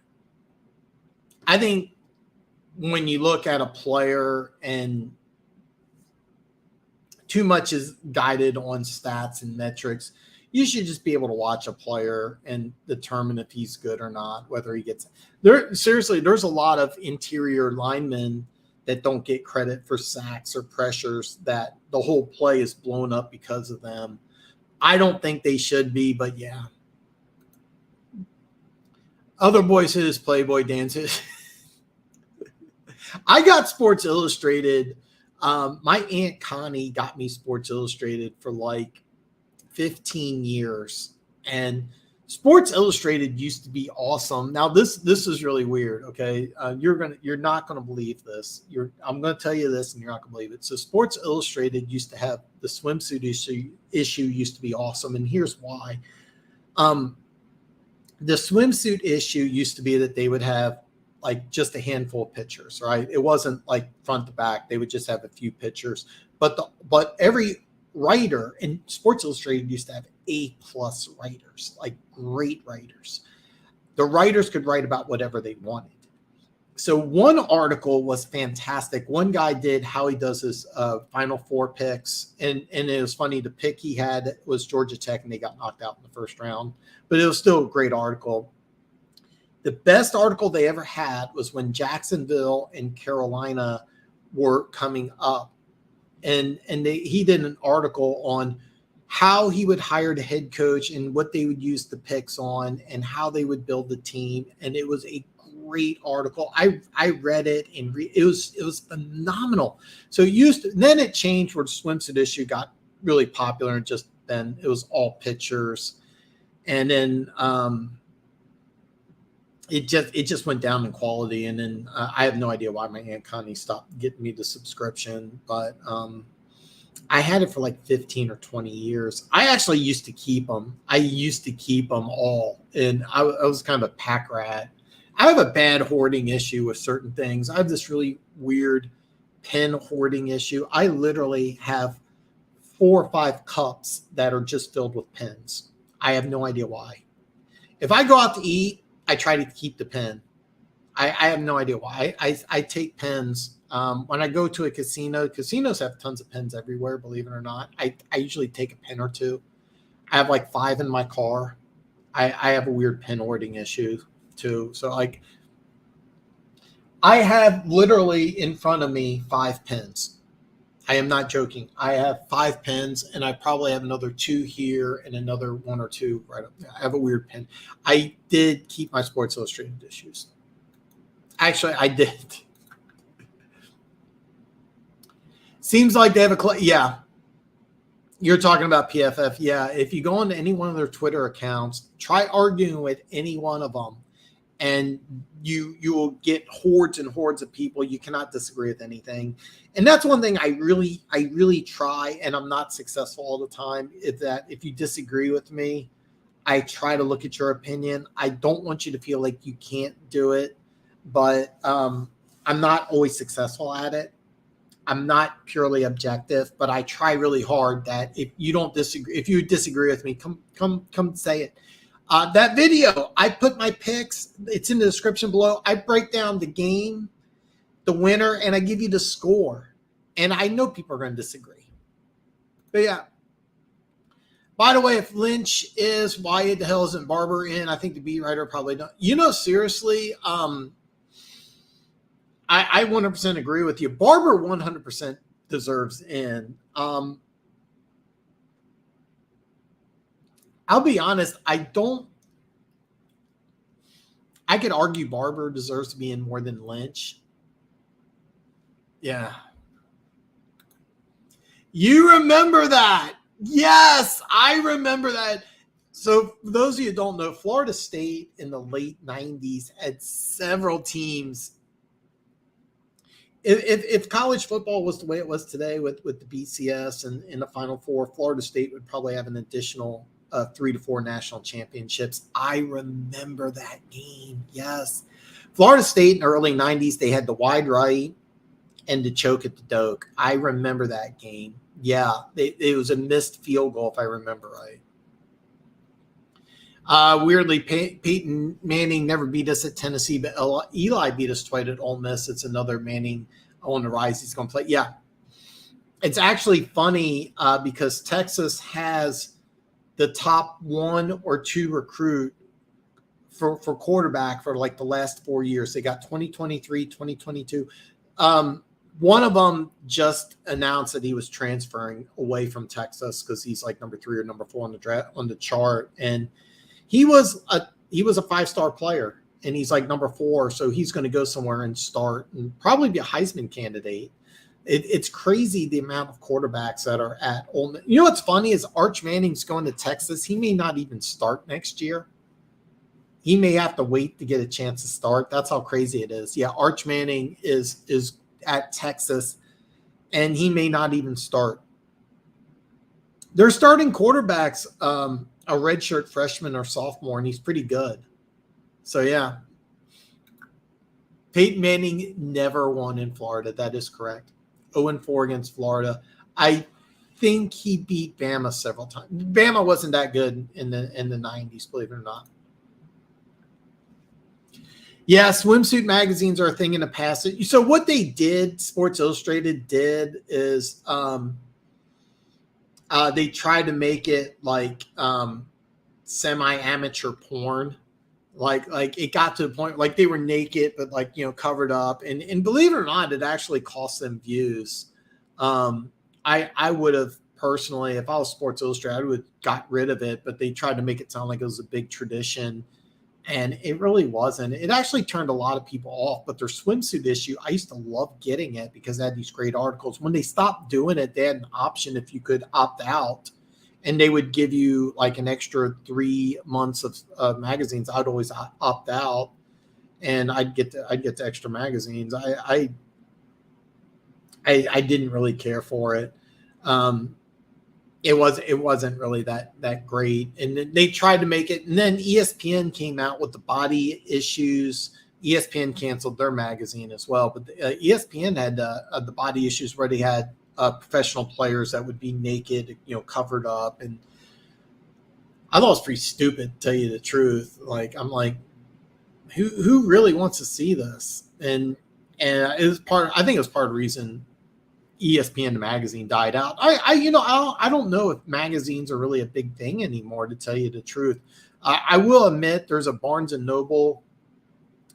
I think when you look at a player and too much is guided on stats and metrics, you should just be able to watch a player and determine if he's good or not, whether he gets there. Seriously, there's a lot of interior linemen that don't get credit for sacks or pressures that the whole play is blown up because of them. I don't think they should be, but yeah. Other boys hit his Playboy dances. I got Sports Illustrated. My Aunt Connie got me Sports Illustrated for like 15 years. And Sports Illustrated used to be awesome. Now this is really weird. Okay. You're not going to believe this. I'm going to tell you this and you're not going to believe it. So Sports Illustrated used to have the swimsuit issue used to be awesome. And here's why. The swimsuit issue used to be that they would have like just a handful of pictures, right? It wasn't like front to back. They would just have a few pictures. But every writer in Sports Illustrated used to have A+ writers, like great writers. The writers could write about whatever they wanted. So one article was fantastic. One guy did how he does his Final Four picks. And it was funny. The pick he had was Georgia Tech, and they got knocked out in the first round. But it was still a great article. The best article they ever had was when Jacksonville and Carolina were coming up. And he did an article on how he would hire the head coach and what they would use the picks on and how they would build the team. And it was a great article. I read it and it was phenomenal. So then it changed where the swimsuit issue got really popular, and just then it was all pictures. And then it just went down in quality. And then I have no idea why my Aunt Connie stopped getting me the subscription, but I had it for like 15 or 20 years. I actually used to keep them. I used to keep them all. And I was kind of a pack rat. I have a bad hoarding issue with certain things. I have this really weird pen hoarding issue. I literally have 4 or 5 cups that are just filled with pens. I have no idea why. If I go out to eat, I try to keep the pen. I have no idea why. I take pens. When I go to a casino, casinos have tons of pens everywhere, believe it or not. I usually take a pen or two. I have like 5 in my car. I have a weird pen hoarding issue too. So like I have literally in front of me 5 pens. I am not joking. I have 5 pens, and I probably have another 2 here and another 1 or 2 right up there. I have a weird pen. I did keep my Sports Illustrated issues. Actually, I did. Seems like they have yeah. You're talking about PFF. Yeah, if you go onto any one of their Twitter accounts, try arguing with any one of them, and you will get hordes and hordes of people. You cannot disagree with anything. And that's one thing I really try, and I'm not successful all the time, is that if you disagree with me, I try to look at your opinion. I don't want you to feel like you can't do it, but I'm not always successful at it. I'm not purely objective, but I try really hard that if you disagree with me, come say it. That video, I put my picks. It's in the description below. I break down the game, the winner, and I give you the score. And I know people are going to disagree. But yeah. By the way, if Lynch is, why the hell isn't Barber in? I think the beat writer probably don't. Seriously, I 100% agree with you. Barber 100% deserves in. I'll be honest, I could argue Barber deserves to be in more than Lynch. Yeah. You remember that. Yes, I remember that. So for those of you who don't know, Florida State in the late 90s had several teams. If college football was the way it was today with the BCS and in the Final Four, Florida State would probably have an additional 3 to 4 national championships. I remember that game. Yes. Florida State in the early 90s, they had the wide right and the choke at the Doak. I remember that game. Yeah, it was a missed field goal, if I remember right. Weirdly, Peyton Manning never beat us at Tennessee, but Eli beat us twice at Ole Miss. It's another Manning on the rise. He's going to play. Yeah. It's actually funny because Texas has the top 1 or 2 recruit for quarterback for like the last 4 years. They got 2023, 2022. One of them just announced that he was transferring away from Texas because he's like number 3 or number 4 on the chart. And he was a 5-star player, and he's like number 4. So he's going to go somewhere and start and probably be a Heisman candidate. It's crazy the amount of quarterbacks that are at Ole Miss. You know what's funny is Arch Manning's going to Texas. He may not even start next year. He may have to wait to get a chance to start. That's how crazy it is. Yeah, Arch Manning is at Texas, and he may not even start. They're starting quarterbacks, a redshirt freshman or sophomore, and he's pretty good. So, yeah. Peyton Manning never won in Florida. That is correct. 0-4 against Florida. I think he beat Bama several times. Bama wasn't that good in the 90s, believe it or not. Yeah, swimsuit magazines are a thing in the past. So what they did, Sports Illustrated did, is they tried to make it like semi-amateur porn. Like it got to the point like they were naked, but like, you know, covered up. And believe it or not, it actually cost them views. I would have personally, if I was Sports Illustrated, I would have got rid of it, but they tried to make it sound like it was a big tradition. And it really wasn't. It actually turned a lot of people off. But their swimsuit issue, I used to love getting it because they had these great articles. When they stopped doing it, they had an option if you could opt out. And they would give you like an extra 3 months of magazines. I'd always opt out, and I'd get the extra magazines. I didn't really care for it. It wasn't really that great. And then they tried to make it, and then ESPN came out with the body issues. ESPN canceled their magazine as well, but ESPN had the body issues where they had professional players that would be naked, you know, covered up. And I thought it was pretty stupid, to tell you the truth. Like, I'm like, who really wants to see this? And it was I think it was part of the reason ESPN the magazine died out. I don't know if magazines are really a big thing anymore, to tell you the truth. I will admit there's a Barnes and Noble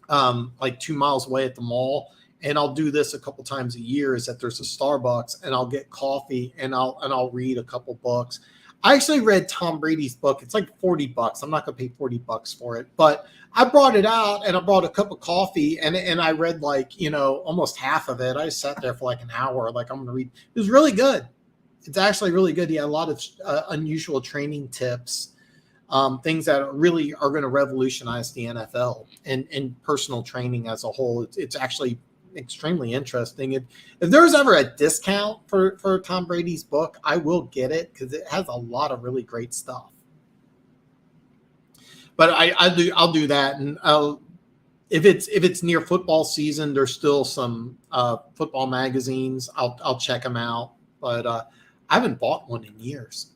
like 2 miles away at the mall. And I'll do this a couple times a year, is that there's a Starbucks, and I'll get coffee and I'll read a couple books. I actually read Tom Brady's book. It's like $40. I'm not going to pay $40 for it, but I brought it out and I brought a cup of coffee and I read like, you know, almost half of it. I sat there for like an hour. Like, I'm going to read. It was really good. It's actually really good. He had a lot of unusual training tips, things that really are going to revolutionize the NFL and personal training as a whole. It's actually extremely interesting. If there's ever a discount for Tom Brady's book, I will get it because it has a lot of really great stuff. But I'll do that, and if it's near football season, there's still some football magazines. I'll check them out, but I haven't bought one in years.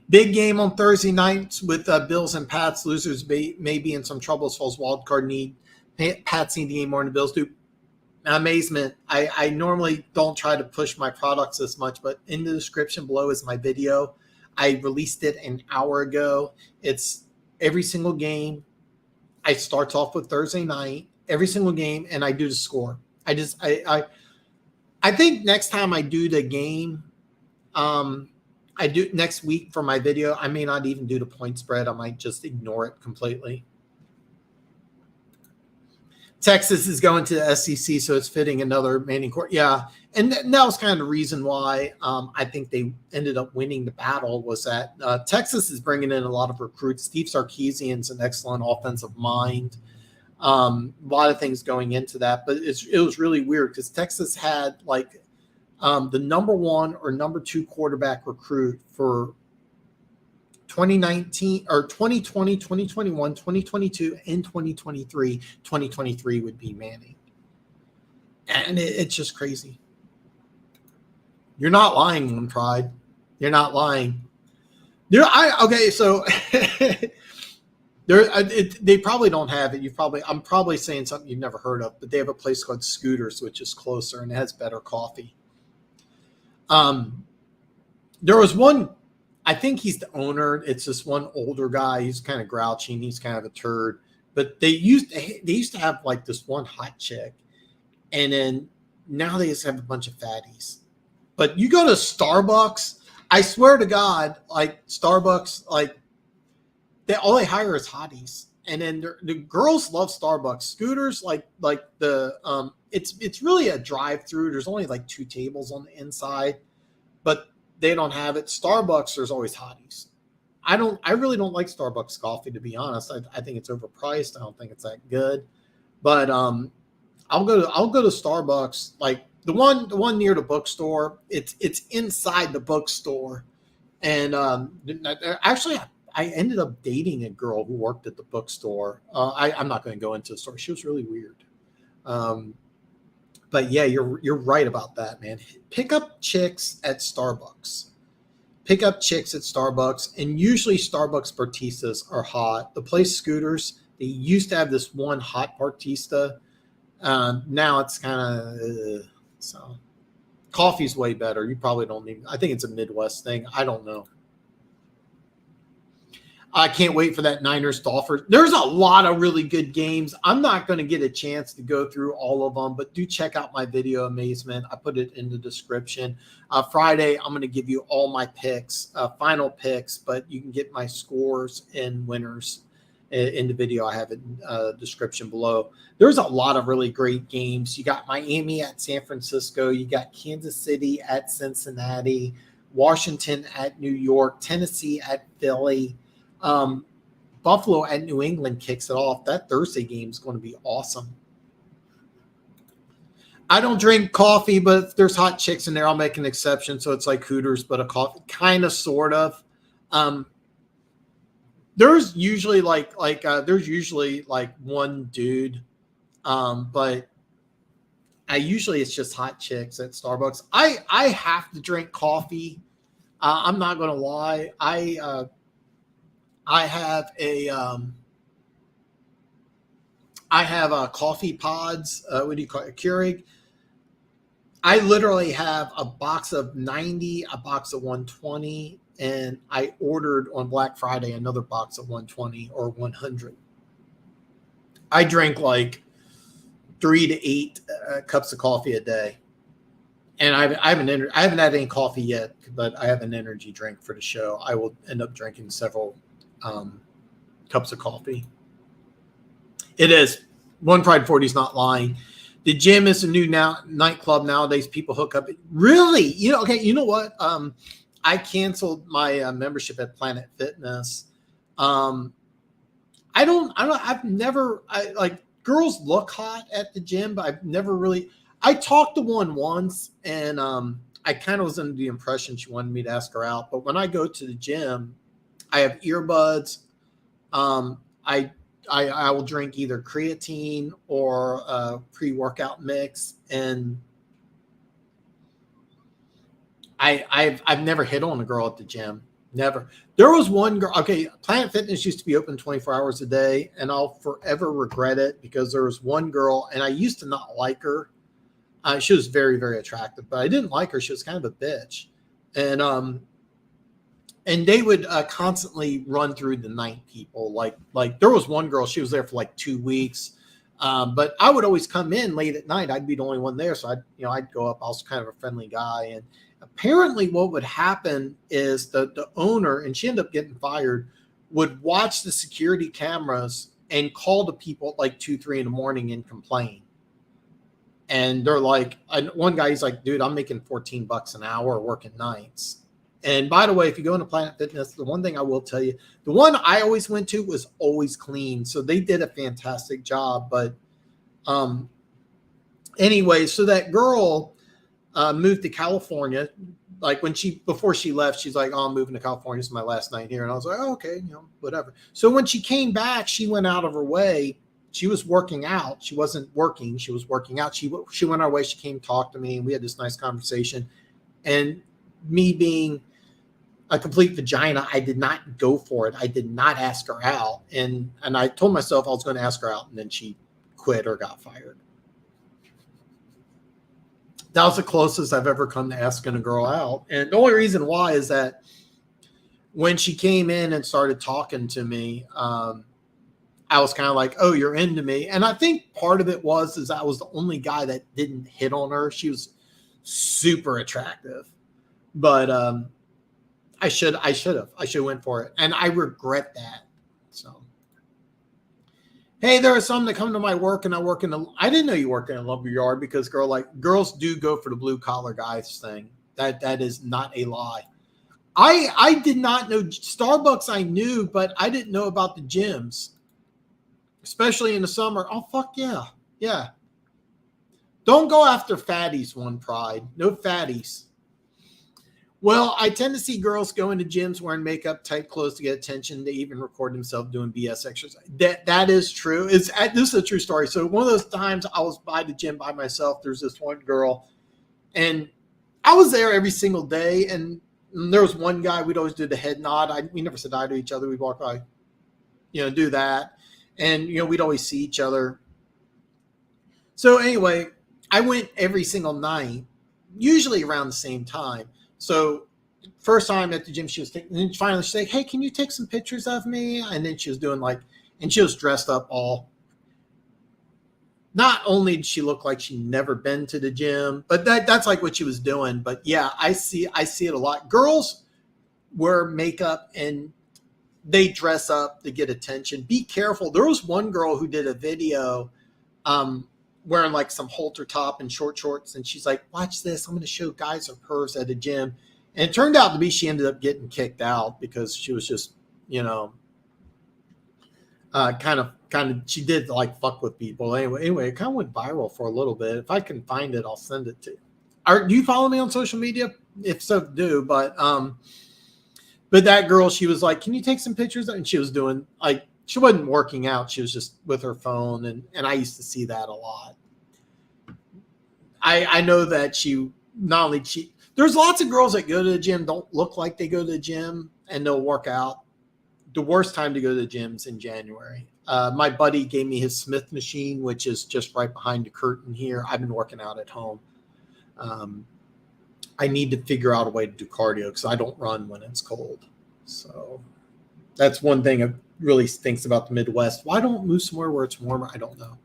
Big game on Thursday nights with Bills and Pats. Losers may be in some trouble as far as wild card need. Pats need the game more than the Bills do. Amazement. I normally don't try to push my products this much, but in the description below is my video. I released it an hour ago. It's every single game. I start off with Thursday night, every single game, and I do the score. I think next time I do the game, I do next week for my video, I may not even do the point spread. I might just ignore it completely. Texas is going to the SEC, so it's fitting another Manning court. Yeah, and that was kind of the reason why I think they ended up winning the battle, was that Texas is bringing in a lot of recruits. Steve Sarkisian's an excellent offensive mind. A lot of things going into that, but it was really weird because Texas had like the number 1 or number 2 quarterback recruit for 2019 or 2020, 2021, 2022, and 2023. 2023 would be Manning. And it's just crazy. You're not lying, One Pride. You're not lying. Okay, so they probably don't have it. I'm probably saying something you've never heard of, but they have a place called Scooters, which is closer and it has better coffee. There was one, I think he's the owner. It's this one older guy. He's kind of grouchy and he's kind of a turd. But they used to have like this one hot chick, and then now they just have a bunch of fatties. But you go to Starbucks, I swear to God, like Starbucks, like all they hire is hotties, and then the girls love Starbucks. Scooters, like the it's really a drive-through. There's only like 2 tables on the inside, but they don't have it. Starbucks, there's always hotties. I really don't like Starbucks coffee, to be honest. I think it's overpriced. I don't think it's that good. But I'll go to Starbucks, like the one near the bookstore. It's inside the bookstore, and actually I ended up dating a girl who worked at the bookstore. I'm not going to go into the story. She was really weird. But yeah, you're right about that, man. Pick up chicks at Starbucks. Pick up chicks at Starbucks, and usually Starbucks bartistas are hot. The place Scooters, they used to have this one hot bartista. Now it's kind of so. Coffee's way better. You probably don't need. I think it's a Midwest thing. I don't know. I can't wait for that Niners Dolphins. There's a lot of really good games. I'm not going to get a chance to go through all of them, but do check out my video amazement. I put it in the description. Friday, I'm going to give you all my picks, final picks, but you can get my scores and winners in the video. I have it in the description below. There's a lot of really great games. You got Miami at San Francisco. You got Kansas City at Cincinnati, Washington at New York, Tennessee at Philly. Buffalo at New England kicks it off. That Thursday game is going to be awesome. I don't drink coffee, but if there's hot chicks in there, I'll make an exception. So it's like Hooters, but a coffee, kind of, sort of. There's usually like one dude, but usually it's just hot chicks at Starbucks. I have to drink coffee. I'm not going to lie. I have a coffee pods. What do you call it? A Keurig. I literally have a box of 90, a box of 120, and I ordered on Black Friday another box of 120 or 100. I drink like 3 to 8 cups of coffee a day, and I haven't had any coffee yet, but I have an energy drink for the show. I will end up drinking several cups of coffee. It is. One Pride 40 is not lying. The gym is a new nightclub nowadays. People hook up. Really? Okay. You know what? I canceled my membership at Planet Fitness. I've never, girls look hot at the gym, but I've never really, I talked to one once, and I kind of was under the impression she wanted me to ask her out. But when I go to the gym, I have earbuds. I will drink either creatine or a pre-workout mix, and I've never hit on a girl at the gym. Never. There was one girl. Okay, Planet Fitness used to be open 24 hours a day, and I'll forever regret it because there was one girl, and I used to not like her. She was very, very attractive, but I didn't like her. She was kind of a bitch, and they would constantly run through the night people. Like there was one girl, she was there for like 2 weeks. But I would always come in late at night. I'd be the only one there. So I'd go up. I was kind of a friendly guy. And apparently what would happen is the owner, and she ended up getting fired, would watch the security cameras and call the people at like 2, 3 in the morning and complain. And they're like, one guy, he's like, dude, I'm making $14 an hour working nights. And by the way, if you go into Planet Fitness, the one thing I will tell you, the one I always went to was always clean. So they did a fantastic job. But anyway, so that girl moved to California, like before she left, she's like, "Oh, I'm moving to California. It's my last night here." And I was like, "Oh, okay, whatever." So when she came back, she went out of her way. She was working out. She wasn't working. She was working out. She went our way. She came talk to me, and we had this nice conversation. And me being a complete vagina, I did not go for it. I did not ask her out. And I told myself I was going to ask her out, and then she quit or got fired. That was the closest I've ever come to asking a girl out. And the only reason why is that when she came in and started talking to me, I was kind of like, "Oh, you're into me." And I think part of it is I was the only guy that didn't hit on her. She was super attractive, but I should have went for it. And I regret that. So, hey, there are some that come to my work, and I didn't know you worked in a lumber yard, because girls do go for the blue collar guys thing. That is not a lie. I did not know Starbucks. I knew, but I didn't know about the gyms, especially in the summer. Oh, fuck yeah. Yeah. Don't go after fatties, One Pride. No fatties. Well, I tend to see girls go into gyms wearing makeup, tight clothes to get attention. They even record themselves doing BS exercise. That is true. This is a true story. So one of those times I was by the gym by myself. There's this one girl, and I was there every single day. And there was one guy. We'd always do the head nod. We never said hi to each other. We'd walk by, do that, and we'd always see each other. So anyway, I went every single night, usually around the same time. So first time at the gym, and then finally she's like, "Hey, can you take some pictures of me?" And then she was doing and she was dressed up all. Not only did she look like she'd never been to the gym, but that's like what she was doing. But yeah, I see it a lot. Girls wear makeup and they dress up to get attention. Be careful. There was one girl who did a video, wearing like some halter top and short shorts, and she's like, "Watch this, I'm going to show guys her curves at a gym." And it turned out to be she ended up getting kicked out because she was just kind of she did like fuck with people. Anyway, it kind of went viral for a little bit. If I can find it, I'll send it to you. Do you follow me on social media? If so, do. But that girl, she was like, "Can you take some pictures?" And she was doing she wasn't working out. She was just with her phone. And I used to see that a lot. I know that there's lots of girls that go to the gym, don't look like they go to the gym, and they'll work out. The worst time to go to the gym is in January. My buddy gave me his Smith machine, which is just right behind the curtain here. I've been working out at home. I need to figure out a way to do cardio because I don't run when it's cold. So that's one thing I really thinks about the Midwest. Why don't move somewhere where it's warmer? I don't know.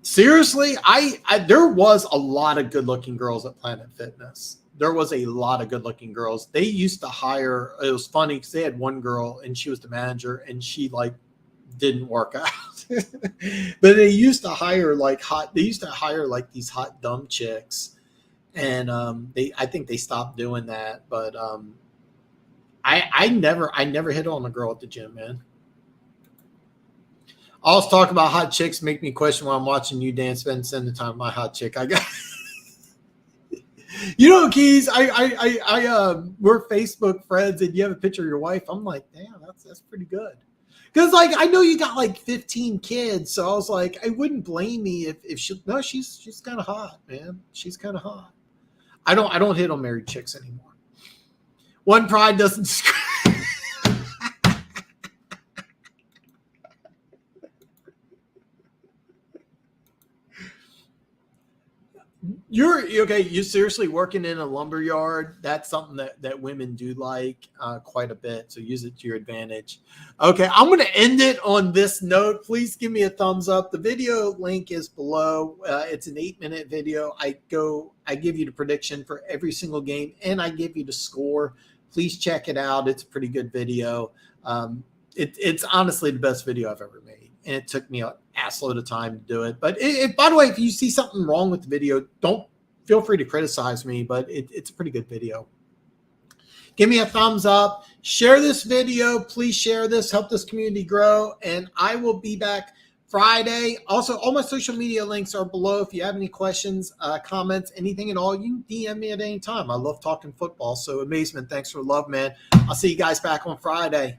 Seriously, there was a lot of good-looking girls at Planet Fitness. There was a lot of good-looking girls. They used to hire. It was funny because they had one girl, and she was the manager, and she didn't work out. But they used to hire these hot dumb chicks, and I think they stopped doing that. But I never hit on a girl at the gym, man. All this talk about hot chicks make me question why I'm watching you dance, spend the time with my hot chick. I got, Keys. We're Facebook friends, and you have a picture of your wife. I'm like, damn, that's pretty good. Because I know you got 15 kids, so I was like, I wouldn't blame me if she's kind of hot, man. She's kind of hot. I don't hit on married chicks anymore. One Pride doesn't. You're okay. You're seriously working in a lumber yard. That's something that women do like quite a bit. So use it to your advantage. Okay, I'm going to end it on this note. Please give me a thumbs up. The video link is below. It's an 8-minute video. I give you the prediction for every single game, and I give you the score. Please check it out. It's a pretty good video. It's honestly the best video I've ever made. And it took me an assload of time to do it. But by the way, if you see something wrong with the video, don't feel free to criticize me, but it's a pretty good video. Give me a thumbs up. Share this video. Please share this. Help this community grow. And I will be back Friday. Also, all my social media links are below. If you have any questions, comments, anything at all, you can DM me at any time. I love talking football. So, Amazement, thanks for the love, man. I'll see you guys back on Friday.